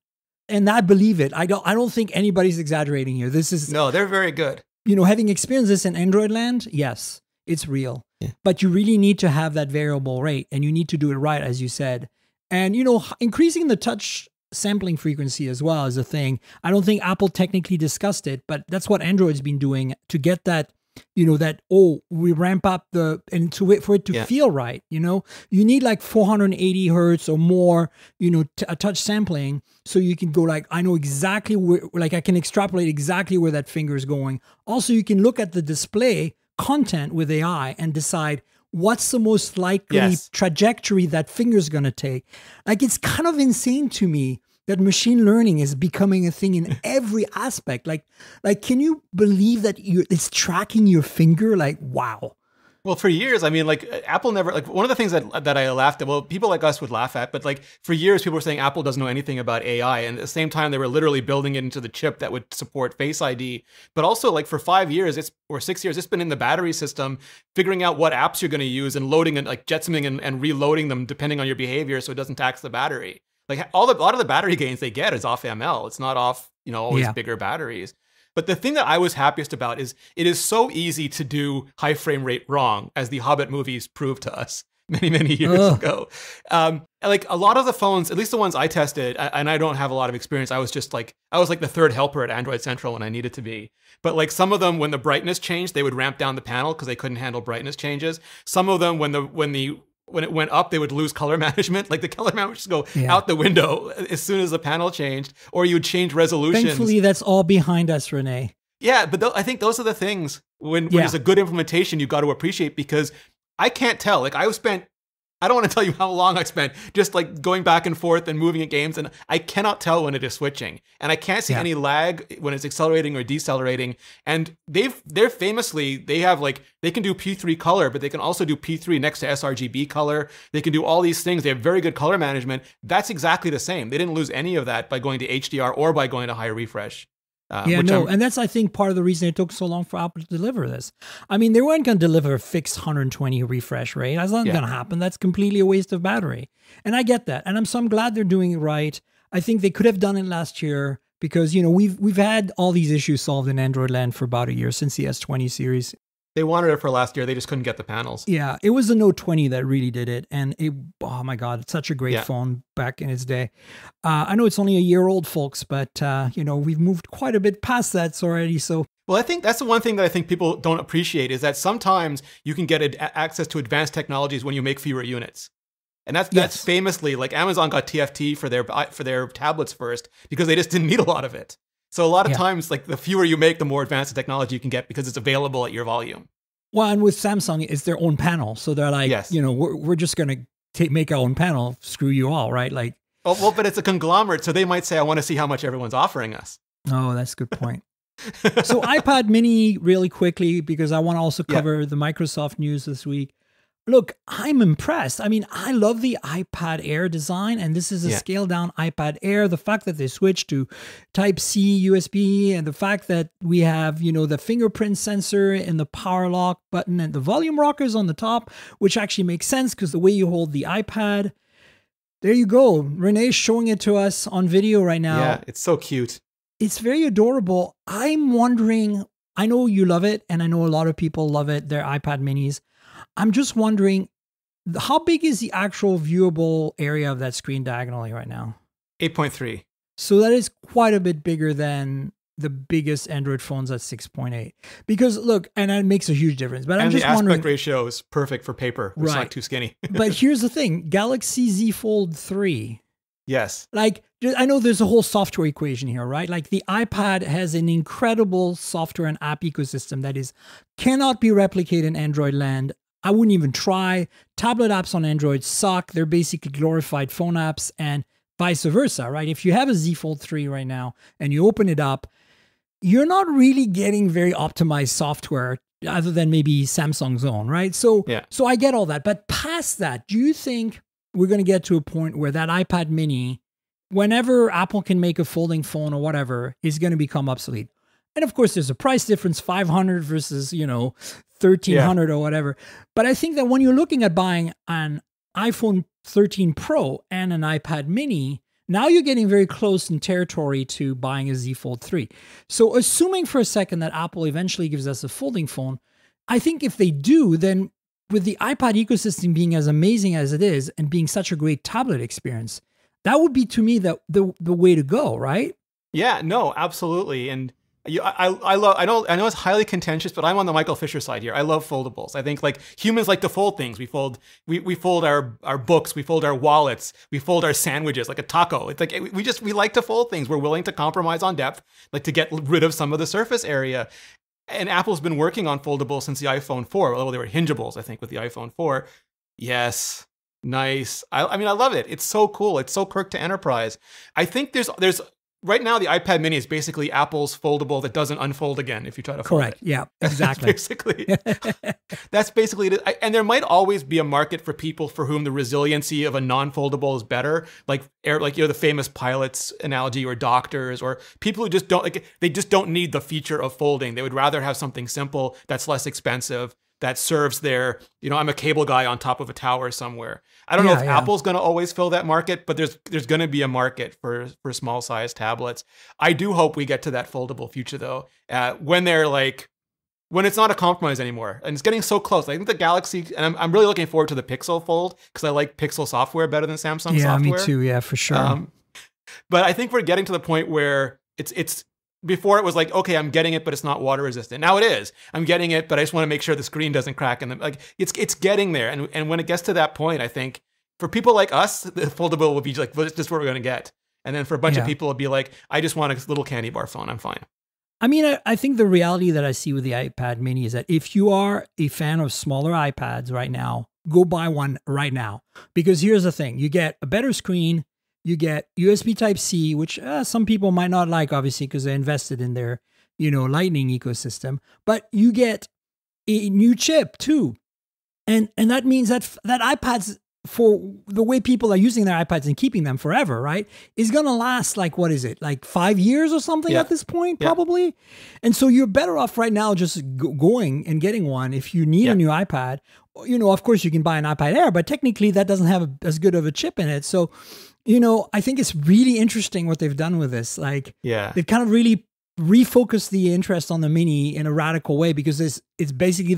And I believe it. I don't think anybody's exaggerating here. No, they're very good. Having experienced this in Android land, yes, it's real. Yeah. But you really need to have that variable rate, and you need to do it right, as you said. And increasing the touch sampling frequency as well is a thing. I don't think Apple technically discussed it, but that's what Android's been doing to get that. We ramp up for it to feel right. You need like 480 hertz or more, a touch sampling, so you can go I know exactly where, I can extrapolate exactly where that finger is going. Also, you can look at the display content with AI and decide what's the most likely trajectory that finger is going to take. It's kind of insane to me that machine learning is becoming a thing in every aspect. Can you believe that it's tracking your finger? Wow. Well, for years, I mean, Apple never, one of the things that I laughed at, well, people like us would laugh at, but for years, people were saying Apple doesn't know anything about AI. And at the same time, they were literally building it into the chip that would support Face ID. But also, for 5 years, or 6 years, it's been in the battery system, figuring out what apps you're going to use and loading and jetsoning and reloading them depending on your behavior so it doesn't tax the battery. A lot of the battery gains they get is off ML. It's not off, always bigger batteries. But the thing that I was happiest about is it is so easy to do high frame rate wrong, as the Hobbit movies proved to us many, many years ago. A lot of the phones, at least the ones I tested, and I don't have a lot of experience. I was like the third helper at Android Central when I needed to be. But some of them, when the brightness changed, they would ramp down the panel because they couldn't handle brightness changes. Some of them, when it went up, they would lose color management. The color management would just go out the window as soon as the panel changed, or you would change resolutions. Thankfully, that's all behind us, Rene. Yeah, but I think those are the things when there's a good implementation you've got to appreciate, because I can't tell. I've spent I don't want to tell you how long I spent just like going back and forth and moving at games, and I cannot tell when it is switching, and I can't see any lag when it's accelerating or decelerating. And they're famously, they have like, they can do P3 color, but they can also do P3 next to sRGB color. They can do all these things. They have very good color management. That's exactly the same. They didn't lose any of that by going to HDR or by going to higher refresh. And that's, I think, part of the reason it took so long for Apple to deliver this. I mean, they weren't going to deliver a fixed 120 refresh rate. That's not going to happen. That's completely a waste of battery. And I get that. And I'm glad they're doing it right. I think they could have done it last year because, you know, we've had all these issues solved in Android land for about a year since the S20 series. They wanted it for last year. They just couldn't get the panels. Yeah, it was the Note 20 that really did it. And oh my God, it's such a great phone back in its day. I know it's only a year old, folks, but, you know, we've moved quite a bit past that already. So, well, I think that's the one thing that I think people don't appreciate is that sometimes you can get access to advanced technologies when you make fewer units. And that's famously, like Amazon got TFT for their tablets first because they just didn't need a lot of it. So a lot of times, like the fewer you make, the more advanced the technology you can get because it's available at your volume. Well, and with Samsung, it's their own panel. So they're like, you know, we're just going to make our own panel, screw you all, right? Like, oh, well, but it's a conglomerate. So they might say, I want to see how much everyone's offering us. Oh, that's a good point. So iPad mini really quickly, because I want to also cover the Microsoft news this week. Look, I'm impressed. I mean, I love the iPad Air design, and this is a scaled down iPad Air. The fact that they switched to Type-C USB, and the fact that we have, you know, the fingerprint sensor and the power lock button and the volume rockers on the top, which actually makes sense because the way you hold the iPad. There you go. Renee's showing it to us on video right now. Yeah, it's so cute. It's very adorable. I'm wondering, I know you love it, and I know a lot of people love it, their iPad minis. I'm just wondering, how big is the actual viewable area of that screen diagonally right now? 8.3. So that is quite a bit bigger than the biggest Android phones at 6.8. Because look, and that makes a huge difference. But I'm just wondering, the aspect ratio is perfect for paper. It's not too skinny. But here's the thing, Galaxy Z Fold 3. Yes. Like, I know there's a whole software equation here, right? Like the iPad has an incredible software and app ecosystem that cannot be replicated in Android land. I wouldn't even try. Tablet apps on Android suck. They're basically glorified phone apps and vice versa, right? If you have a Z Fold 3 right now and you open it up, you're not really getting very optimized software other than maybe Samsung's own, right? So I get all that. But past that, do you think we're going to get to a point where that iPad mini, whenever Apple can make a folding phone or whatever, is going to become obsolete? And of course, there's a price difference, $500 versus, you know, $1,300 or whatever. But I think that when you're looking at buying an iPhone 13 Pro and an iPad mini, now you're getting very close in territory to buying a Z Fold 3. So assuming for a second that Apple eventually gives us a folding phone, I think if they do, then with the iPad ecosystem being as amazing as it is and being such a great tablet experience, that would be to me the way to go, right? Yeah, no, absolutely. And I know it's highly contentious, but I'm on the Michael Fisher side here. I love foldables. I think like humans like to fold things. We fold our books, we fold our wallets, we fold our sandwiches like a taco. It's like we like to fold things. We're willing to compromise on depth, like to get rid of some of the surface area. And Apple's been working on foldables since the iPhone 4. Although they were hingeables, I think, with the iPhone 4. Yes, nice. I mean, I love it. It's so cool. It's so Kirk to enterprise. I think there's right now the iPad Mini is basically Apple's foldable that doesn't unfold again if you try to fold it. Yeah, exactly. That's basically it. And there might always be a market for people for whom the resiliency of a non-foldable is better, like you know, the famous pilots analogy, or doctors, or people who just don't need the feature of folding. They would rather have something simple that's less expensive, that serves their, you know, I'm a cable guy on top of a tower somewhere. I don't know if Apple's going to always fill that market, but there's going to be a market for small size tablets. I do hope we get to that foldable future though, when it's not a compromise anymore, and it's getting so close. I think the Galaxy, and I'm really looking forward to the Pixel Fold because I like Pixel software better than Samsung software. Yeah, me too. Yeah, for sure. But I think we're getting to the point where it's. Before it was like, okay, I'm getting it, but it's not water resistant. Now it is. I'm getting it, but I just want to make sure the screen doesn't crack. And like, it's getting there. And when it gets to that point, I think for people like us, the foldable will be like, well, this is what we're going to get. And then for a bunch of people, it'll be like, I just want a little candy bar phone. I'm fine. I mean, I think the reality that I see with the iPad mini is that if you are a fan of smaller iPads right now, go buy one right now. Because here's the thing. You get a better screen. You get USB Type-C, which some people might not like, obviously, because they invested in their, Lightning ecosystem. But you get a new chip too. And that means that iPads, for the way people are using their iPads and keeping them forever, right, is going to last like 5 years or something at this point, probably. And so you're better off right now just going and getting one if you need a new iPad. Of course you can buy an iPad Air, but technically that doesn't have as good of a chip in it. So, I think it's really interesting what they've done with this. Like, they've kind of really refocused the interest on the Mini in a radical way, because it's basically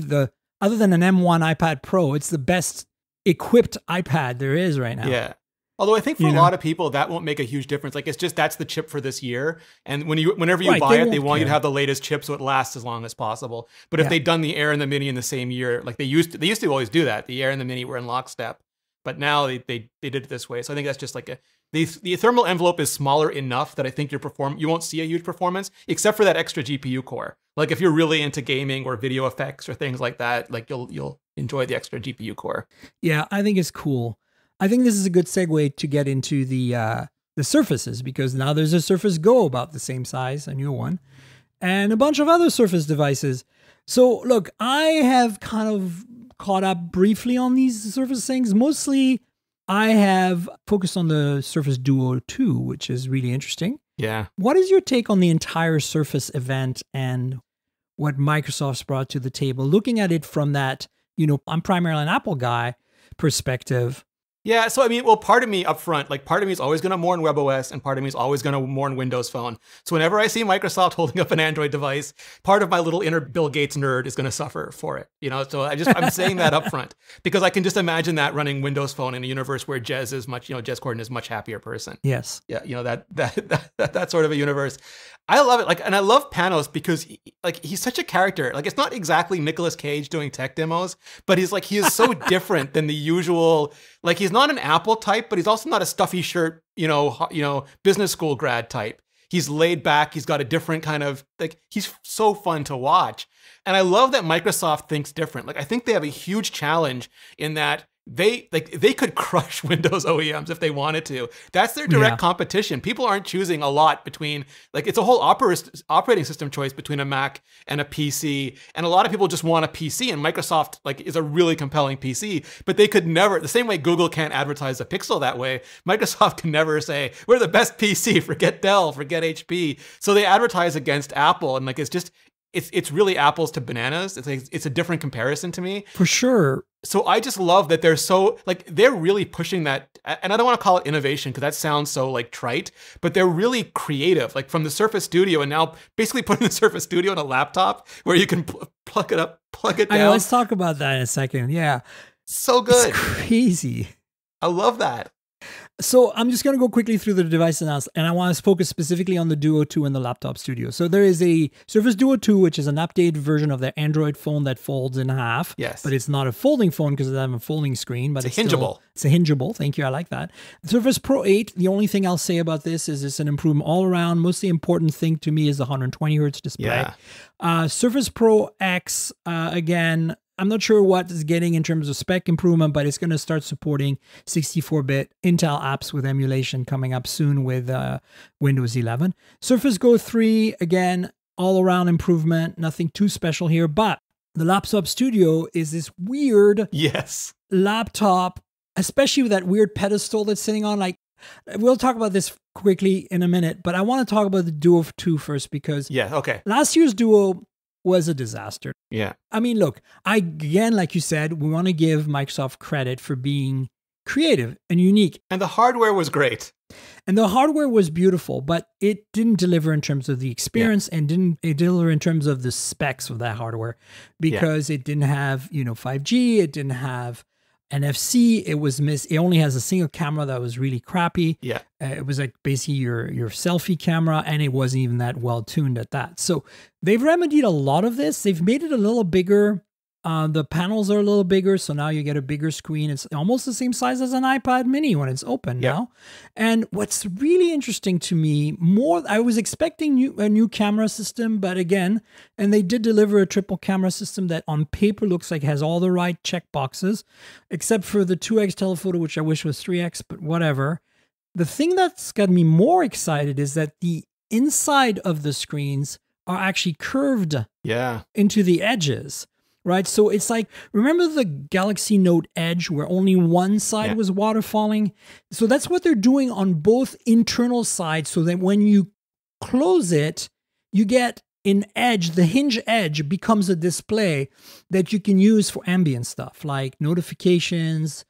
other than an M1 iPad Pro, it's the best equipped iPad there is right now. Yeah. Although I think for a lot of people, that won't make a huge difference. Like, it's just, that's the chip for this year. And whenever you buy it, they want you to have the latest chip so it lasts as long as possible. But if they'd done the Air and the Mini in the same year, like they used to always do that. The Air and the Mini were in lockstep. But now they did it this way. So I think that's just like the thermal envelope is smaller enough that I think you won't see a huge performance, except for that extra GPU core. Like if you're really into gaming or video effects or things like that, like you'll enjoy the extra GPU core. Yeah, I think it's cool. I think this is a good segue to get into the Surfaces, because now there's a Surface Go about the same size, a new one, and a bunch of other Surface devices. So look, I have kind of caught up briefly on these Surface things. Mostly I have focused on the Surface Duo 2, which is really interesting. Yeah. What is your take on the entire Surface event and what Microsoft's brought to the table? Looking at it from that, I'm primarily an Apple guy perspective. Yeah, so I mean, well, part of me up front, like part of me is always going to mourn WebOS and part of me is always going to mourn Windows Phone. So whenever I see Microsoft holding up an Android device, part of my little inner Bill Gates nerd is going to suffer for it. So I'm saying that up front because I can just imagine that running Windows Phone in a universe where Jez is Jez Corden is a much happier person. Yes. Yeah, that sort of a universe. I love it. And I love Panos because he's such a character. Like, it's not exactly Nicolas Cage doing tech demos, but he is so different than the usual. Like, he's not an Apple type, but he's also not a stuffy shirt, business school grad type. He's laid back. He's got a different kind of, he's so fun to watch. And I love that Microsoft thinks different. Like, I think they have a huge challenge in that they could crush Windows OEMs if they wanted to. That's their direct competition. People aren't choosing a lot between, it's a whole operating system choice between a Mac and a PC. And a lot of people just want a PC, and Microsoft is a really compelling PC, but they could never, the same way Google can't advertise a Pixel that way, Microsoft can never say, we're the best PC, forget Dell, forget HP. So they advertise against Apple, and it's really apples to bananas. It's a different comparison to me. For sure. So I just love that they're really pushing that. And I don't want to call it innovation because that sounds so trite, but they're really creative, from the Surface Studio, and now basically putting the Surface Studio on a laptop where you can plug it up, plug it down. Let's talk about that in a second. Yeah. So good. It's crazy. I love that. So I'm just going to go quickly through the device announcements, and I want to focus specifically on the Duo 2 and the Laptop Studio. So there is a Surface Duo 2, which is an updated version of their Android phone that folds in half. Yes. But it's not a folding phone because it doesn't have a folding screen. But it's hingeable. It's a hingeable. Thank you. I like that. Surface Pro 8, the only thing I'll say about this is it's an improvement all around. Most important thing to me is the 120 hertz display. Yeah. Surface Pro X, again, I'm not sure what it's getting in terms of spec improvement, but it's going to start supporting 64-bit Intel apps with emulation coming up soon with Windows 11. Surface Go 3, again, all-around improvement, nothing too special here, but the Laptop Studio is this weird laptop, especially with that weird pedestal that's sitting on. We'll talk about this quickly in a minute, but I want to talk about the Duo 2 first because last year's Duo was a disaster. Yeah. I mean, look, again, like you said, we want to give Microsoft credit for being creative and unique. And the hardware was great. And the hardware was beautiful, but it didn't deliver in terms of the experience and didn't deliver in terms of the specs of that hardware because it didn't have, 5G, it didn't have NFC, it only has a single camera that was really crappy. Yeah. It was basically your selfie camera, and it wasn't even that well tuned at that. So they've remedied a lot of this. They've made it a little bigger. The panels are a little bigger, so now you get a bigger screen. It's almost the same size as an iPad mini when it's open now. And what's really interesting to me, I was expecting a new camera system, but again, and they did deliver a triple camera system that on paper looks like has all the right check boxes, except for the 2x telephoto, which I wish was 3x, but whatever. The thing that's got me more excited is that the inside of the screens are actually curved into the edges. Right. So it's like, remember the Galaxy Note Edge where only one side was waterfalling? So that's what they're doing on both internal sides so that when you close it, you get an edge, the hinge edge becomes a display that you can use for ambient stuff like notifications,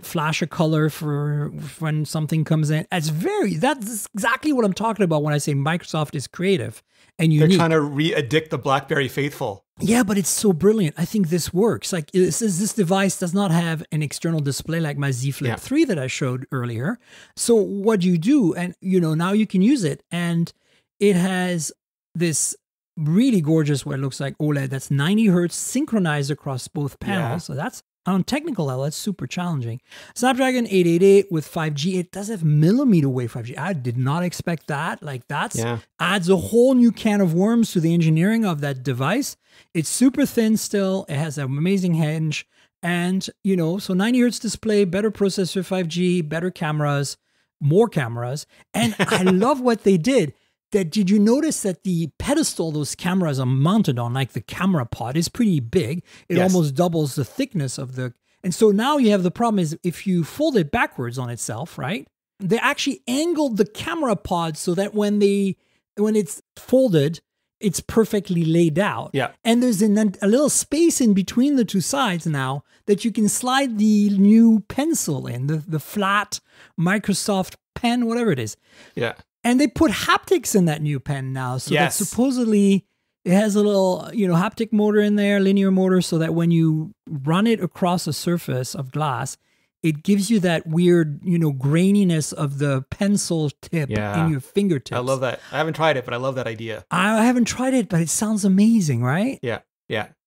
flash a color for when something comes in. That's exactly what I'm talking about when I say Microsoft is creative and unique. They're trying to re-addict the BlackBerry faithful. Yeah, but it's so brilliant. I think this works. Like this device does not have an external display like my Z Flip 3 that I showed earlier. So what you do, and now you can use it, and it has this really gorgeous, what it looks like OLED that's 90 hertz synchronized across both panels. So that's on technical level, that's super challenging. Snapdragon 888 with 5G. It does have millimeter wave 5G. I did not expect that. Like adds a whole new can of worms to the engineering of that device. It's super thin still. It has an amazing hinge. And, so 90 hertz display, better processor 5G, better cameras, more cameras. And I love what they did. Did you notice that the pedestal those cameras are mounted on, like the camera pod, is pretty big? It almost doubles the thickness of the... And so now you have the problem is if you fold it backwards on itself, right? They actually angled the camera pod so that when it's folded, it's perfectly laid out. Yeah. And there's a little space in between the two sides now that you can slide the new pencil in, the flat Microsoft pen, whatever it is. Yeah. And they put haptics in that new pen now. So that supposedly it has a little, haptic motor in there, linear motor, so that when you run it across a surface of glass, it gives you that weird, graininess of the pencil tip in your fingertips. I love that. I haven't tried it, but I love that idea. I haven't tried it, but it sounds amazing, right? Yeah.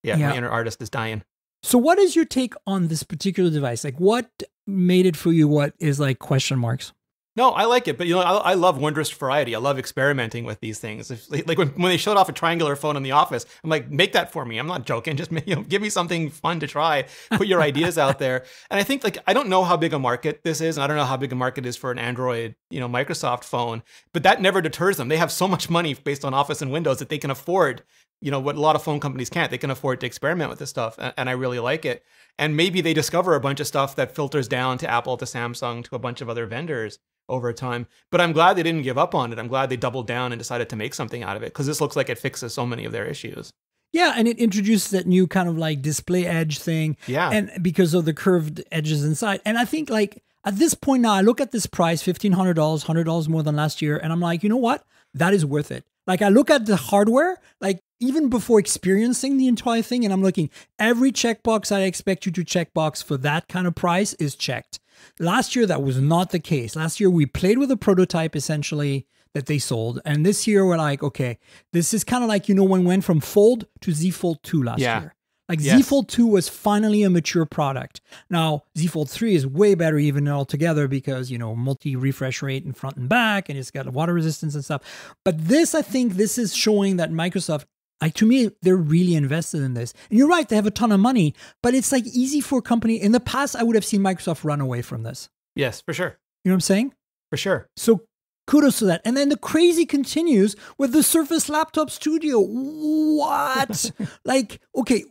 My inner artist is dying. So what is your take on this particular device? Like what made it for you? What is like question marks? No, I like it, but I love wondrous variety. I love experimenting with these things. Like when they showed off a triangular phone in the office, I'm like, make that for me. I'm not joking. Just give me something fun to try. Put your ideas out there. And I think I don't know how big a market this is, and I don't know how big a market is for an Android, Microsoft phone. But that never deters them. They have so much money based on Office and Windows that they can afford, what a lot of phone companies can't. They can afford to experiment with this stuff, and I really like it. And maybe they discover a bunch of stuff that filters down to Apple, to Samsung, to a bunch of other vendors over time. But I'm glad they didn't give up on it. I'm glad they doubled down and decided to make something out of it, because this looks like it fixes so many of their issues. Yeah, and it introduces that new kind of like display edge thing. Yeah. And because of the curved edges inside. And I think like at this point now, I look at this price, $1,500, $100 more than last year. And I'm like, you know what? That is worth it. Like I look at the hardware, like even before experiencing the entire thing, and I'm looking, every checkbox I expect you to checkbox for that kind of price is checked. Last year, that was not the case. Last year, we played with a prototype essentially that they sold. And this year, we're like, okay, this is kind of like, when we went from Fold to Z Fold 2 last year. Like Z Fold 2 was finally a mature product. Now, Z Fold 3 is way better even altogether because, multi-refresh rate in front and back, and it's got water resistance and stuff. But this, I think this is showing that Microsoft, to me, they're really invested in this. And you're right, they have a ton of money, but it's like easy for a company. In the past, I would have seen Microsoft run away from this. Yes, for sure. You know what I'm saying? For sure. So kudos to that. And then the crazy continues with the Surface Laptop Studio. What? Like, okay,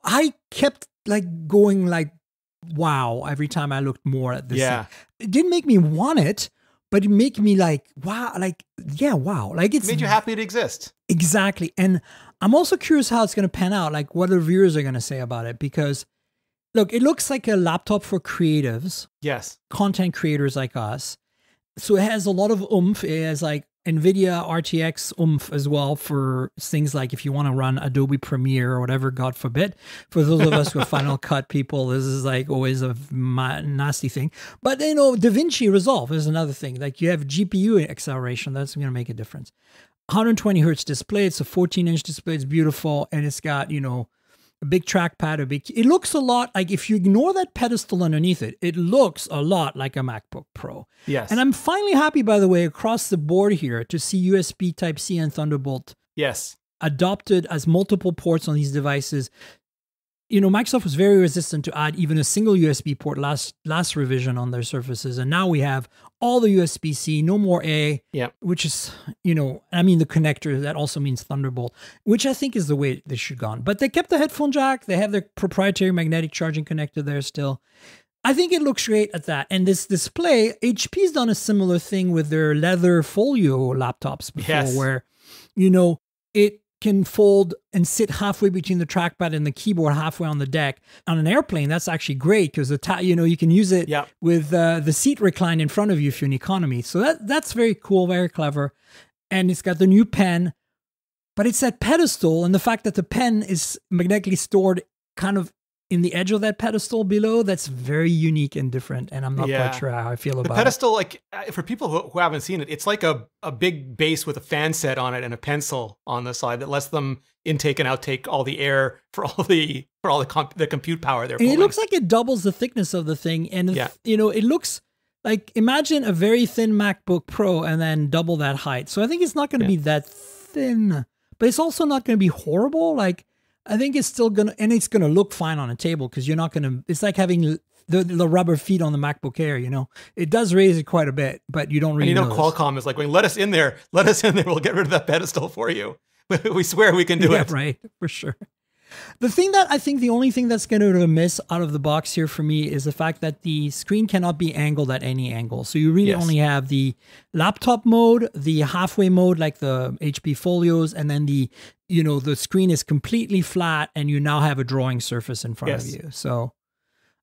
I kept like going like, wow, every time I looked more at this. Yeah. It didn't make me want it, but it made me like, wow, like, yeah, wow. Like it made you happy to exist. Exactly. And I'm also curious how it's going to pan out, like what the reviewers are going to say about it, because look, it looks like a laptop for creatives. Yes. Content creators like us. So it has a lot of oomph. It has like NVIDIA RTX oomph as well for things like if you want to run Adobe Premiere or whatever, God forbid. For those of us who are Final Cut people, this is like always a nasty thing. But DaVinci Resolve is another thing. Like you have GPU acceleration, that's going to make a difference. 120 hertz display. It's a 14-inch display. It's beautiful. And it's got, a big trackpad, it looks a lot like, if you ignore that pedestal underneath it, it looks a lot like a MacBook Pro. Yes. And I'm finally happy, by the way, across the board here to see USB Type-C and Thunderbolt Yes. adopted as multiple ports on these devices. Microsoft was very resistant to add even a single USB port last revision on their Surfaces. And now we have all the USB-C, no more A, which is, the connector, that also means Thunderbolt, which I think is the way they should have gone. But they kept the headphone jack. They have their proprietary magnetic charging connector there still. I think it looks great at that. And this display, HP's done a similar thing with their leather folio laptops before, where, it can fold and sit halfway between the trackpad and the keyboard, halfway on the deck. On an airplane, that's actually great because you can use it with the seat reclined in front of you if you're in economy. So that's very cool, very clever. And it's got the new pen, but it's that pedestal, and the fact that the pen is magnetically stored kind of in the edge of that pedestal below, that's very unique and different. And I'm not quite sure how I feel about it. The pedestal, for people who haven't seen it, it's like a big base with a fan set on it and a pencil on the side that lets them intake and outtake all the air for all the compute power they're pulling. And it looks like it doubles the thickness of the thing. And, it looks like, imagine a very thin MacBook Pro and then double that height. So I think it's not going to be that thin, but it's also not going to be horrible. I think it's still and it's gonna look fine on a table because you're not gonna. It's like having the rubber feet on the MacBook Air. It does raise it quite a bit, but you don't really. And Qualcomm is like, let us in there. We'll get rid of that pedestal for you. We swear we can do it. Right, for sure. The only thing that's going to miss out of the box here for me is the fact that the screen cannot be angled at any angle. So you really only have the laptop mode, the halfway mode, like the HP Folios, and then the screen is completely flat and you now have a drawing surface in front of you. So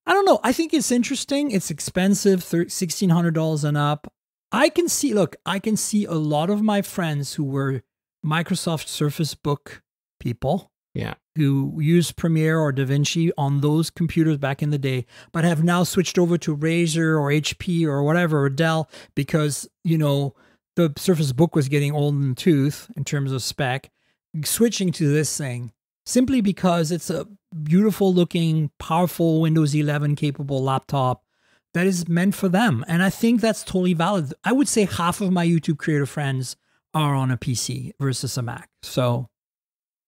I don't know. I think it's interesting. It's expensive, $1,600 and up. I can see a lot of my friends who were Microsoft Surface Book people. Yeah. Who used Premiere or DaVinci on those computers back in the day, but have now switched over to Razer or HP or whatever, or Dell, because, the Surface Book was getting old in the tooth in terms of spec, switching to this thing simply because it's a beautiful looking, powerful Windows 11 capable laptop that is meant for them. And I think that's totally valid. I would say half of my YouTube creator friends are on a PC versus a Mac. So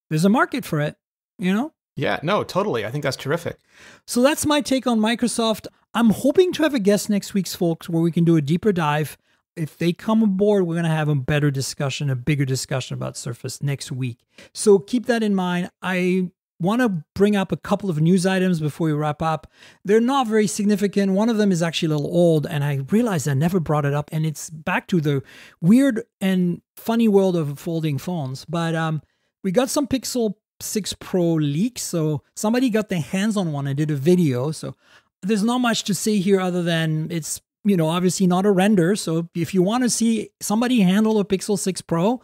there's a market for it, Yeah, no, totally. I think that's terrific. So that's my take on Microsoft. I'm hoping to have a guest next week, folks, where we can do a deeper dive. If they come aboard, we're going to have a bigger discussion about Surface next week. So keep that in mind. I want to bring up a couple of news items before we wrap up. They're not very significant. One of them is actually a little old, and I realized I never brought it up, and it's back to the weird and funny world of folding phones. But we got some Pixel 6 Pro leaks, so somebody got their hands on one and did a video. So there's not much to say here other than it's, obviously not a render. So if you want to see somebody handle a Pixel 6 Pro,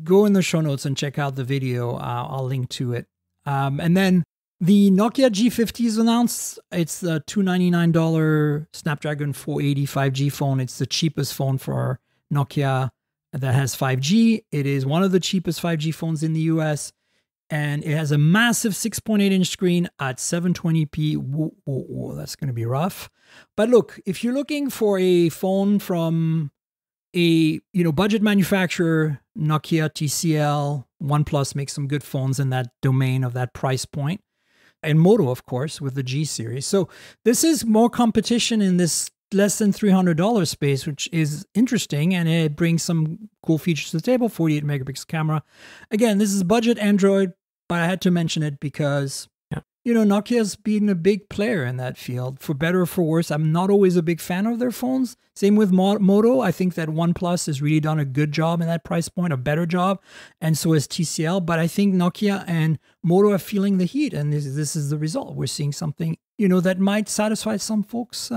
go in the show notes and check out the video. I'll link to it. And then the Nokia G50 is announced. It's the $299 Snapdragon 480 5G phone. It's the cheapest phone for Nokia that has 5G. It is one of the cheapest 5G phones in the US. And it has a massive 6.8-inch screen at 720p. Whoa, that's going to be rough. But look, if you're looking for a phone from a budget manufacturer, Nokia, TCL, OnePlus makes some good phones in that domain of that price point. And Moto, of course, with the G series. So this is more competition in this less than $300 space, which is interesting, and it brings some cool features to the table. 48 megapixel camera. Again, this is budget Android, but I had to mention it because Nokia's been a big player in that field, for better or for worse. I'm not always a big fan of their phones. Same with Moto. I think that OnePlus has really done a good job in that price point, a better job, and so has TCL. But I think Nokia and Moto are feeling the heat, and this is the result. We're seeing something that might satisfy some folks'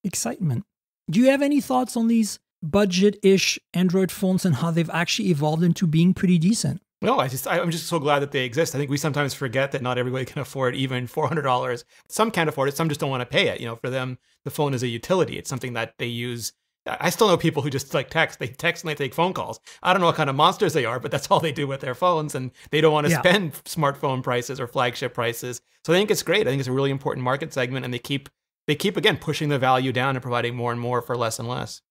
excitement. Do you have any thoughts on these budget-ish Android phones and how they've actually evolved into being pretty decent? No, I'm just so glad that they exist. I think we sometimes forget that not everybody can afford even $400. Some can't afford it. Some just don't want to pay it. For them, the phone is a utility. It's something that they use I still know people who just like text. They text and they take phone calls. I don't know what kind of monsters they are, but that's all they do with their phones, and they don't want to spend smartphone prices or flagship prices. So I think it's great. I think it's a really important market segment, and they keep again pushing the value down and providing more and more for less and less.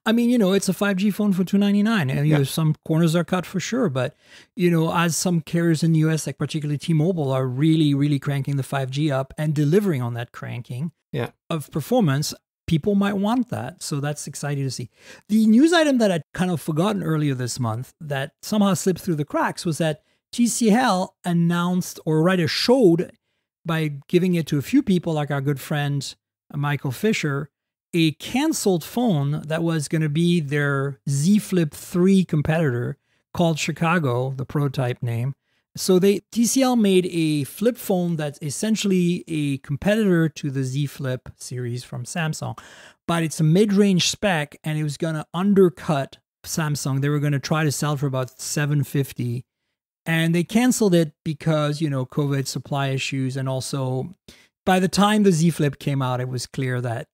I mean, it's a 5G phone for $299, and some corners are cut for sure. But as some carriers in the US, like particularly T-Mobile, are really, really cranking the 5G up and delivering on that cranking of performance, people might want that. So that's exciting to see. The news item that I'd kind of forgotten earlier this month that somehow slipped through the cracks was that TCL announced, or rather showed by giving it to a few people, like our good friend Michael Fisher, a canceled phone that was going to be their Z Flip 3 competitor called Chicago, the prototype name. So TCL made a flip phone that's essentially a competitor to the Z Flip series from Samsung, but it's a mid-range spec, and it was going to undercut Samsung. They were going to try to sell for about $750, and they canceled it because, COVID supply issues, and also by the time the Z Flip came out, it was clear that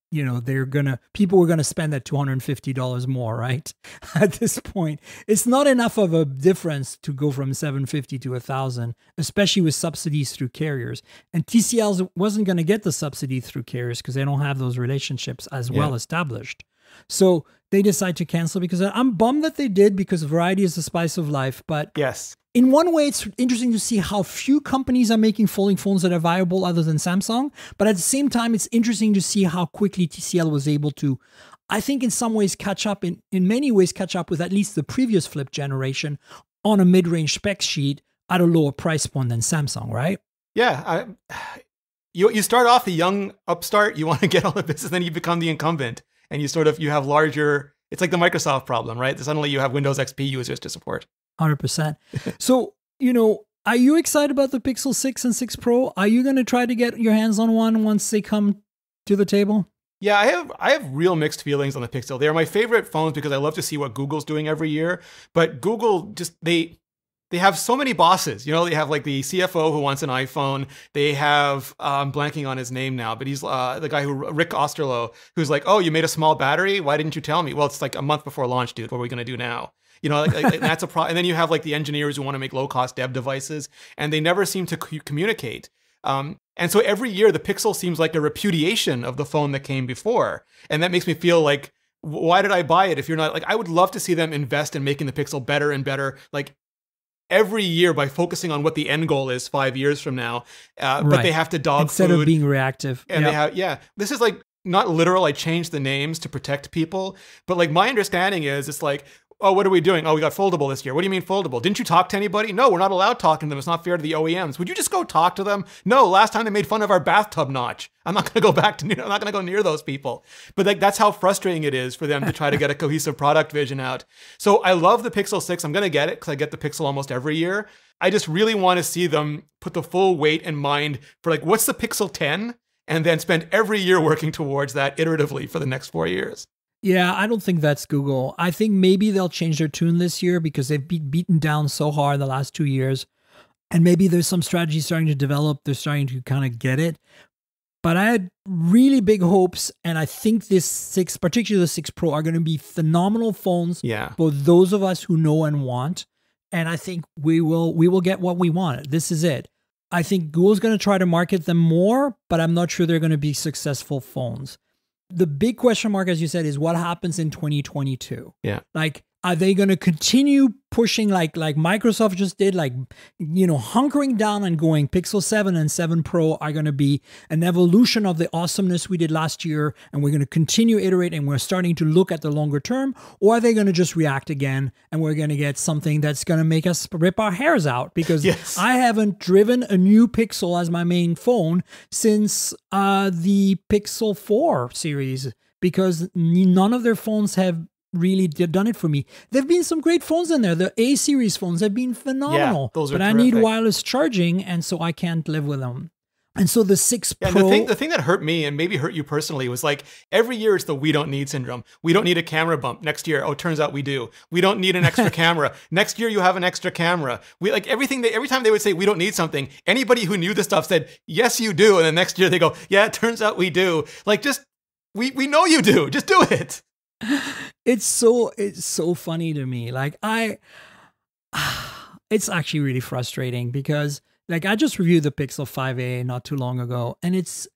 people were gonna spend that $250 more, right? At this point, it's not enough of a difference to go from $750 to $1,000, especially with subsidies through carriers. And TCL wasn't gonna get the subsidy through carriers because they don't have those relationships as well established. So they decide to cancel, because I'm bummed that they did, because variety is the spice of life. But yes, in one way, it's interesting to see how few companies are making folding phones that are viable other than Samsung. But at the same time, it's interesting to see how quickly TCL was able to, I think in some ways catch up, in many ways catch up with at least the previous Flip generation on a mid-range spec sheet at a lower price point than Samsung, right? Yeah. You start off the young upstart, you want to get all the business, then you become the incumbent. And you have larger, it's like the Microsoft problem, right? Suddenly you have Windows XP users to support. 100%. So, are you excited about the Pixel 6 and 6 Pro? Are you going to try to get your hands on one once they come to the table? Yeah, I have real mixed feelings on the Pixel. They are my favorite phones because I love to see what Google's doing every year. But Google they have so many bosses. They have like the CFO who wants an iPhone. They have, I'm blanking on his name now, but he's the guy Rick Osterloh, who's like, oh, you made a small battery? Why didn't you tell me? Well, it's like a month before launch, dude. What are we going to do now? That's a problem. And then you have like the engineers who want to make low cost dev devices, and they never seem to communicate. And so every year the Pixel seems like a repudiation of the phone that came before. And that makes me feel like, why did I buy it if you're not, like, I would love to see them invest in making the Pixel better and better, like every year, by focusing on what the end goal is 5 years from now. But they have to dog instead food. Of being reactive. And they have, this is like not literal. I changed the names to protect people. But like my understanding is it's like, oh, what are we doing? Oh, we got foldable this year. What do you mean foldable? Didn't you talk to anybody? No, we're not allowed talking to them. It's not fair to the OEMs. Would you just go talk to them? No, last time they made fun of our bathtub notch. I'm not going to go I'm not going to go near those people. But like, that's how frustrating it is for them to try to get a cohesive product vision out. So I love the Pixel 6. I'm going to get it because I get the Pixel almost every year. I just really want to see them put the full weight in mind for like, what's the Pixel 10? And then spend every year working towards that iteratively for the next 4 years. Yeah, I don't think that's Google. I think maybe they'll change their tune this year because they've been beaten down so hard the last 2 years. And maybe there's some strategy starting to develop. They're starting to kind of get it. But I had really big hopes. And I think this 6, particularly the 6 Pro, are going to be phenomenal phones. Yeah. For those of us who know and want. And I think we will get what we want. This is it. I think Google's going to try to market them more, but I'm not sure they're going to be successful phones. The big question mark, as you said, is what happens in 2022. Yeah. Like, are they going to continue pushing like Microsoft just did, like, hunkering down and going Pixel 7 and 7 Pro are going to be an evolution of the awesomeness we did last year, and we're going to continue iterate and we're starting to look at the longer term? Or are they going to just react again and we're going to get something that's going to make us rip our hairs out? Because I haven't driven a new Pixel as my main phone since the Pixel 4 series, because none of their phones have really done it for me. There've been some great phones in there. The A series phones have been phenomenal. Yeah, those are but terrific. I need wireless charging, and so I can't live with them. And so the 6 Pro... The thing that hurt me and maybe hurt you personally was like, every year it's the we don't need syndrome. We don't need a camera bump. Next year, oh, turns out we do. We don't need an extra camera. Next year you have an extra camera. We like every time they would say we don't need something, anybody who knew the stuff said, yes, you do. And then next year they go, yeah, it turns out we do. Like, just, we know you do. Just do it. It's so funny to me. Like it's actually really frustrating because like I just reviewed the Pixel 5a not too long ago, and it's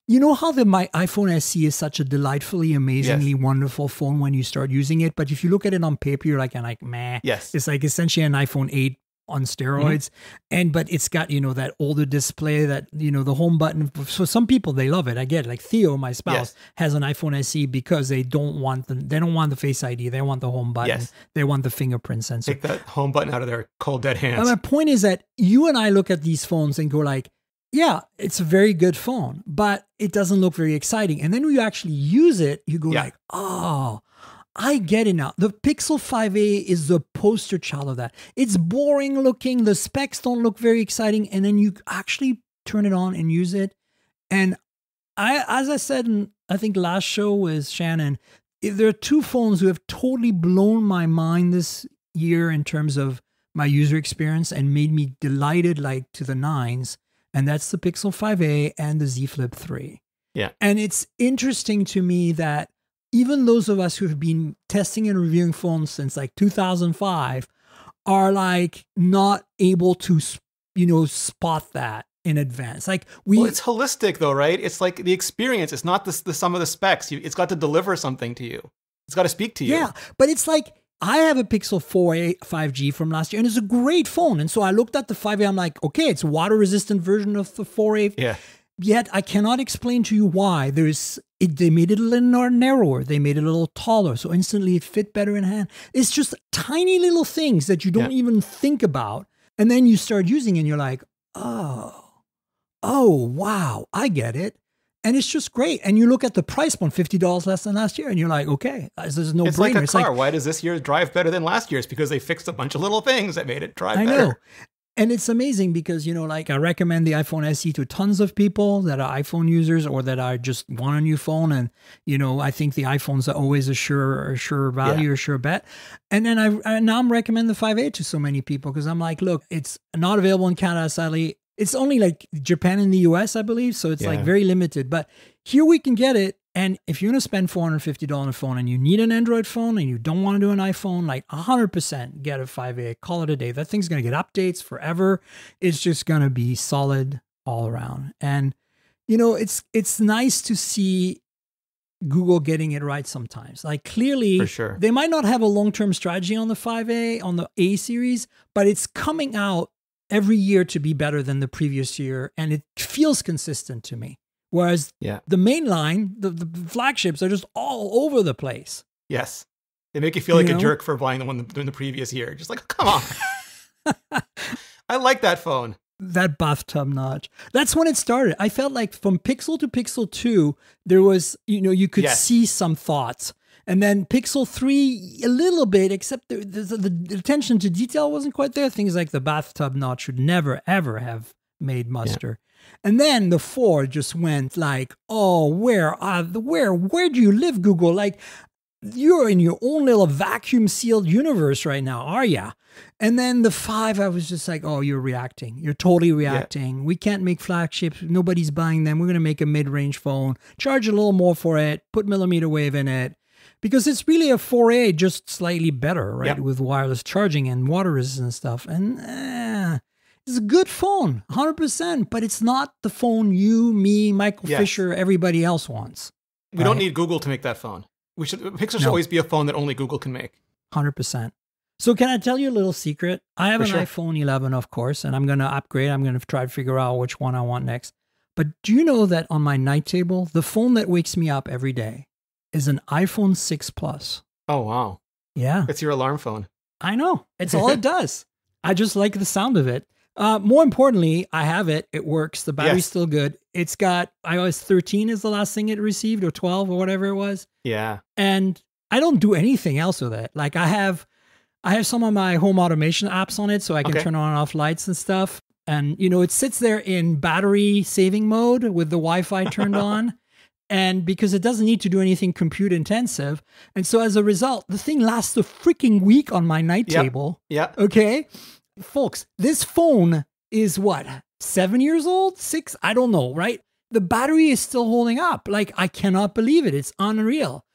you know how my iPhone SE is such a delightfully, amazingly wonderful phone when you start using it, but if you look at it on paper, you're like, meh. Yes. It's like essentially an iPhone 8 on steroids, but it's got that older display, that the home button. So some people, they love it. I get it. Like Theo, my spouse, has an iPhone SE because they don't want the Face ID. They want the home button. They want the fingerprint sensor. Take that home button out of their cold dead hands. And my point is that you and I look at these phones and go like, yeah, it's a very good phone, but it doesn't look very exciting. And then when you actually use it, you go like, oh, I get it now. The Pixel 5a is the poster child of that. It's boring looking. The specs don't look very exciting. And then you actually turn it on and use it. And as I said in, I think last show with Shannon, if there are two phones who have totally blown my mind this year in terms of my user experience and made me delighted like to the nines. And that's the Pixel 5a and the Z Flip 3. Yeah. And it's interesting to me that even those of us who have been testing and reviewing phones since like 2005 are like not able to, spot that in advance. Like well, it's holistic though, right? It's like the experience. It's not the sum of the specs. It's got to deliver something to you. It's got to speak to you. Yeah. But it's like, I have a Pixel 4a 5G from last year, and it's a great phone. And so I looked at the 5a, I'm like, okay, it's a water-resistant version of the 4a. Yeah. Yet I cannot explain to you why. They made it a little narrower. They made it a little taller, so instantly it fit better in hand. It's just tiny little things that you don't even think about. And then you start using it, and you're like, oh, wow, I get it. And it's just great. And you look at the price point, $50 less than last year, and you're like, okay, this is no brainer. It's like a car. Why does this year drive better than last year's? Because they fixed a bunch of little things that made it drive better. I know. And it's amazing because, I recommend the iPhone SE to tons of people that are iPhone users or that are just want a new phone. And, I think the iPhones are always a sure value, a sure bet. And then now I'm recommending the 5A to so many people because I'm like, look, it's not available in Canada, sadly. It's only like Japan and the US, I believe. So it's like very limited. But here we can get it. And if you're going to spend $450 on a phone and you need an Android phone and you don't want to do an iPhone, like 100% get a 5A, call it a day. That thing's going to get updates forever. It's just going to be solid all around. And, it's nice to see Google getting it right sometimes. Like clearly, for sure, they might not have a long-term strategy on the 5A, on the A series, but it's coming out every year to be better than the previous year. And it feels consistent to me. Whereas the main line, the flagships are just all over the place. Yes. They make you feel like a jerk for buying the one in the previous year. Just like, come on. I like that phone. That bathtub notch. That's when it started. I felt like from Pixel to Pixel 2, there was, you could see some thoughts. And then Pixel 3, a little bit, except the attention to detail wasn't quite there. Things like the bathtub notch should never, ever have made muster. And then the 4 just went like, oh, where do you live, Google? Like, you're in your own little vacuum sealed universe right now, are ya? And then the 5, I was just like, oh, you're reacting. You're totally reacting. We can't make flagships. Nobody's buying them. We're going to make a mid-range phone, charge a little more for it, put millimeter wave in it. Because it's really a 4A, just slightly better, right? With wireless charging and water resistant stuff. And it's a good phone, 100%, but it's not the phone you, me, Michael Fisher, everybody else wants. We don't need Google to make that phone. Pixel should always be a phone that only Google can make. 100%. So can I tell you a little secret? I have an iPhone 11, of course, and I'm going to upgrade. I'm going to try to figure out which one I want next. But do you know that on my night table, the phone that wakes me up every day is an iPhone 6 Plus? Oh, wow. Yeah. It's your alarm phone. I know. It's all it does. I just like the sound of it. More importantly, I have it. It works. The battery's still good. It's got iOS 13 is the last thing it received, or 12 or whatever it was. Yeah. And I don't do anything else with it. Like I have some of my home automation apps on it so I can turn on and off lights and stuff. And, it sits there in battery saving mode with the Wi-Fi turned on. And because it doesn't need to do anything compute intensive. And so as a result, the thing lasts a freaking week on my night table. Yeah. Okay. Folks, this phone is what, 7 years old? 6? I don't know, right? The battery is still holding up. Like, I cannot believe it. It's unreal.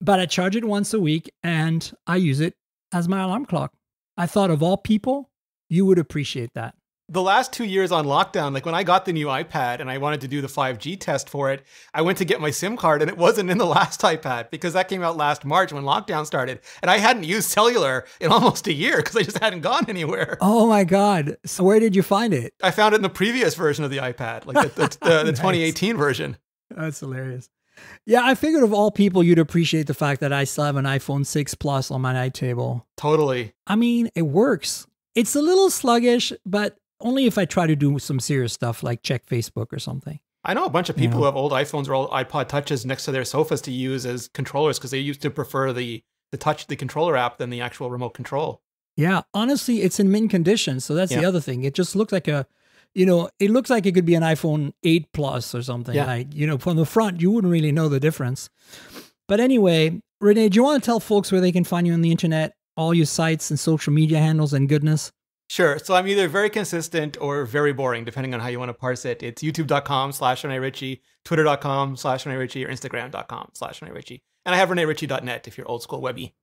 but I charge it once a week and I use it as my alarm clock. I thought of all people, you would appreciate that. The last 2 years on lockdown, like when I got the new iPad and I wanted to do the 5G test for it, I went to get my SIM card and it wasn't in the last iPad because that came out last March when lockdown started. And I hadn't used cellular in almost a year because I just hadn't gone anywhere. Oh my God. So where did you find it? I found it in the previous version of the iPad, like the Nice. 2018 version. That's hilarious. Yeah, I figured of all people, you'd appreciate the fact that I still have an iPhone 6 Plus on my night table. Totally. I mean, it works. It's a little sluggish, but only if I try to do some serious stuff like check Facebook or something. I know a bunch of people who have old iPhones or old iPod Touches next to their sofas to use as controllers because they used to prefer the controller app than the actual remote control. Yeah, honestly, it's in mint condition. So that's the other thing. It just looks like it looks like it could be an iPhone 8 Plus or something. Yeah. Like, from the front, you wouldn't really know the difference. But anyway, Rene, do you want to tell folks where they can find you on the internet, all your sites and social media handles and goodness? Sure. So I'm either very consistent or very boring, depending on how you want to parse it. It's youtube.com/Rene Ritchie, twitter.com/Rene Ritchie, or instagram.com/Rene Ritchie. And I have reneritchie.net if you're old school webby.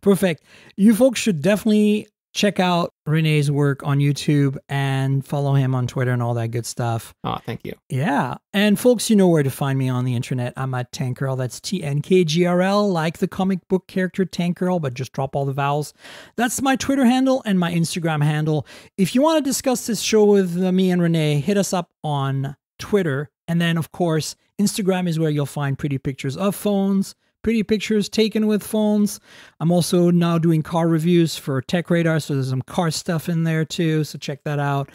Perfect. You folks should definitely check out Rene's work on YouTube and follow him on Twitter and all that good stuff. Oh, thank you. Yeah. And folks, you know where to find me on the internet. I'm at Tank Girl. That's TNKGRL, like the comic book character Tank Girl, but just drop all the vowels. That's my Twitter handle and my Instagram handle. If you want to discuss this show with me and Rene, hit us up on Twitter. And then, of course, Instagram is where you'll find pretty pictures of phones, pretty pictures taken with phones. I'm also now doing car reviews for Tech Radar, so there's some car stuff in there too, so check that out.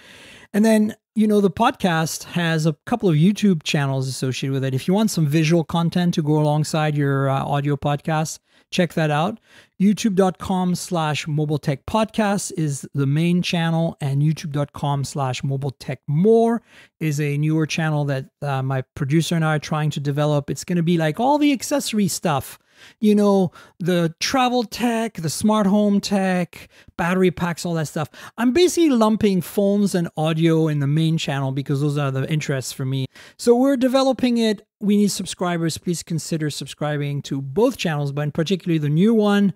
And then, the podcast has a couple of YouTube channels associated with it. If you want some visual content to go alongside your audio podcast, check that out. YouTube.com/MobileTechPodcast is the main channel, and YouTube.com/MobileTechMore is a newer channel that my producer and I are trying to develop. It's going to be like all the accessory stuff, the travel tech, the smart home tech, battery packs, all that stuff. I'm basically lumping phones and audio in the main channel because those are the interests for me. So we're developing it. We need subscribers. Please consider subscribing to both channels, but in particular the new one.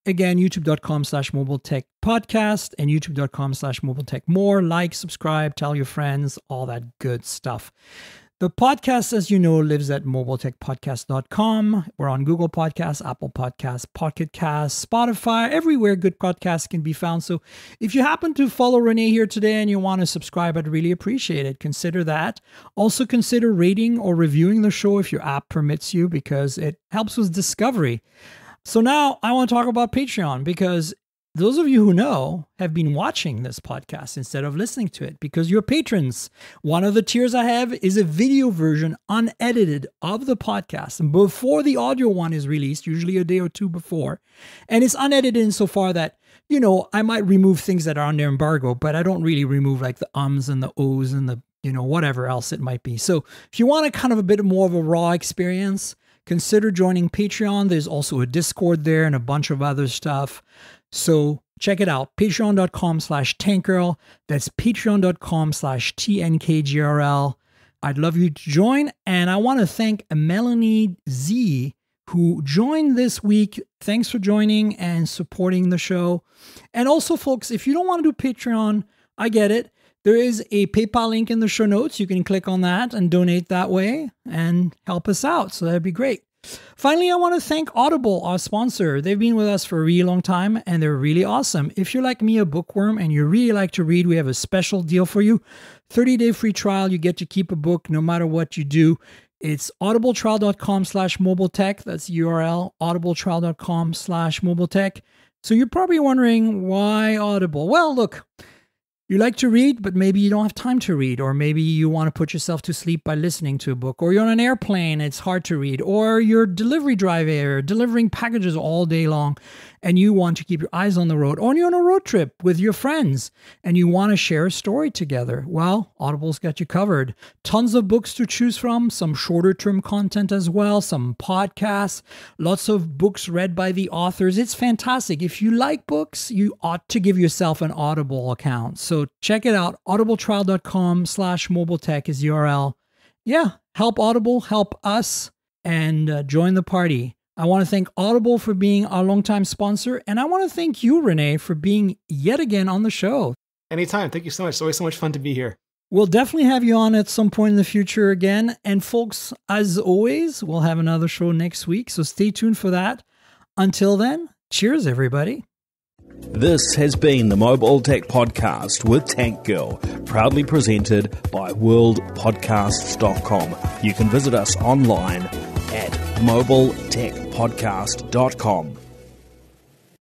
Again, youtube.com/MobileTechPodcast and youtube.com/MobileTechMore. Like, subscribe, tell your friends, all that good stuff. The podcast, as you know, lives at mobiletechpodcast.com. We're on Google Podcasts, Apple Podcasts, Pocket Casts, Spotify, everywhere good podcasts can be found. So if you happen to follow Rene here today and you want to subscribe, I'd really appreciate it. Consider that. Also consider rating or reviewing the show if your app permits you, because it helps with discovery. So now I want to talk about Patreon, because those of you who know have been watching this podcast instead of listening to it because you're patrons. One of the tiers I have is a video version, unedited, of the podcast, and before the audio one is released, usually a day or two before. And it's unedited insofar that, I might remove things that are under embargo, but I don't really remove like the ums and the ohs and the, whatever else it might be. So if you want a kind of a bit more of a raw experience, consider joining Patreon. There's also a Discord there and a bunch of other stuff. So check it out. Patreon.com/TankGirl. That's Patreon.com/TNKGRL. I'd love you to join. And I want to thank Melanie Z, who joined this week. Thanks for joining and supporting the show. And also, folks, if you don't want to do Patreon, I get it. There is a PayPal link in the show notes. You can click on that and donate that way and help us out. So that'd be great. Finally, I want to thank Audible, our sponsor. They've been with us for a really long time and they're really awesome. If you're like me, a bookworm, and you really like to read, we have a special deal for you. 30-day free trial. You get to keep a book no matter what you do. It's audibletrial.com/mobiletech. That's the URL, audibletrial.com/mobiletech. So you're probably wondering, why Audible? Well, look, you like to read, but maybe you don't have time to read, or maybe you want to put yourself to sleep by listening to a book, or you're on an airplane, it's hard to read, or you're delivery driver delivering packages all day long and you want to keep your eyes on the road, or you're on a road trip with your friends and you want to share a story together. Well, Audible's got you covered. Tons of books to choose from, some shorter term content as well, some podcasts, lots of books read by the authors. It's fantastic. If you like books, you ought to give yourself an Audible account. So check it out. audibletrial.com/mobiletech is the URL. Yeah, help Audible, help us, and join the party. I want to thank Audible for being our longtime sponsor. And I want to thank you, Rene, for being yet again on the show. Anytime. Thank you so much. It's always so much fun to be here. We'll definitely have you on at some point in the future again. And folks, as always, we'll have another show next week. So stay tuned for that. Until then, cheers, everybody. This has been the Mobile Tech Podcast with Tank Girl, proudly presented by worldpodcasts.com. You can visit us online at mobiletechpodcast.com.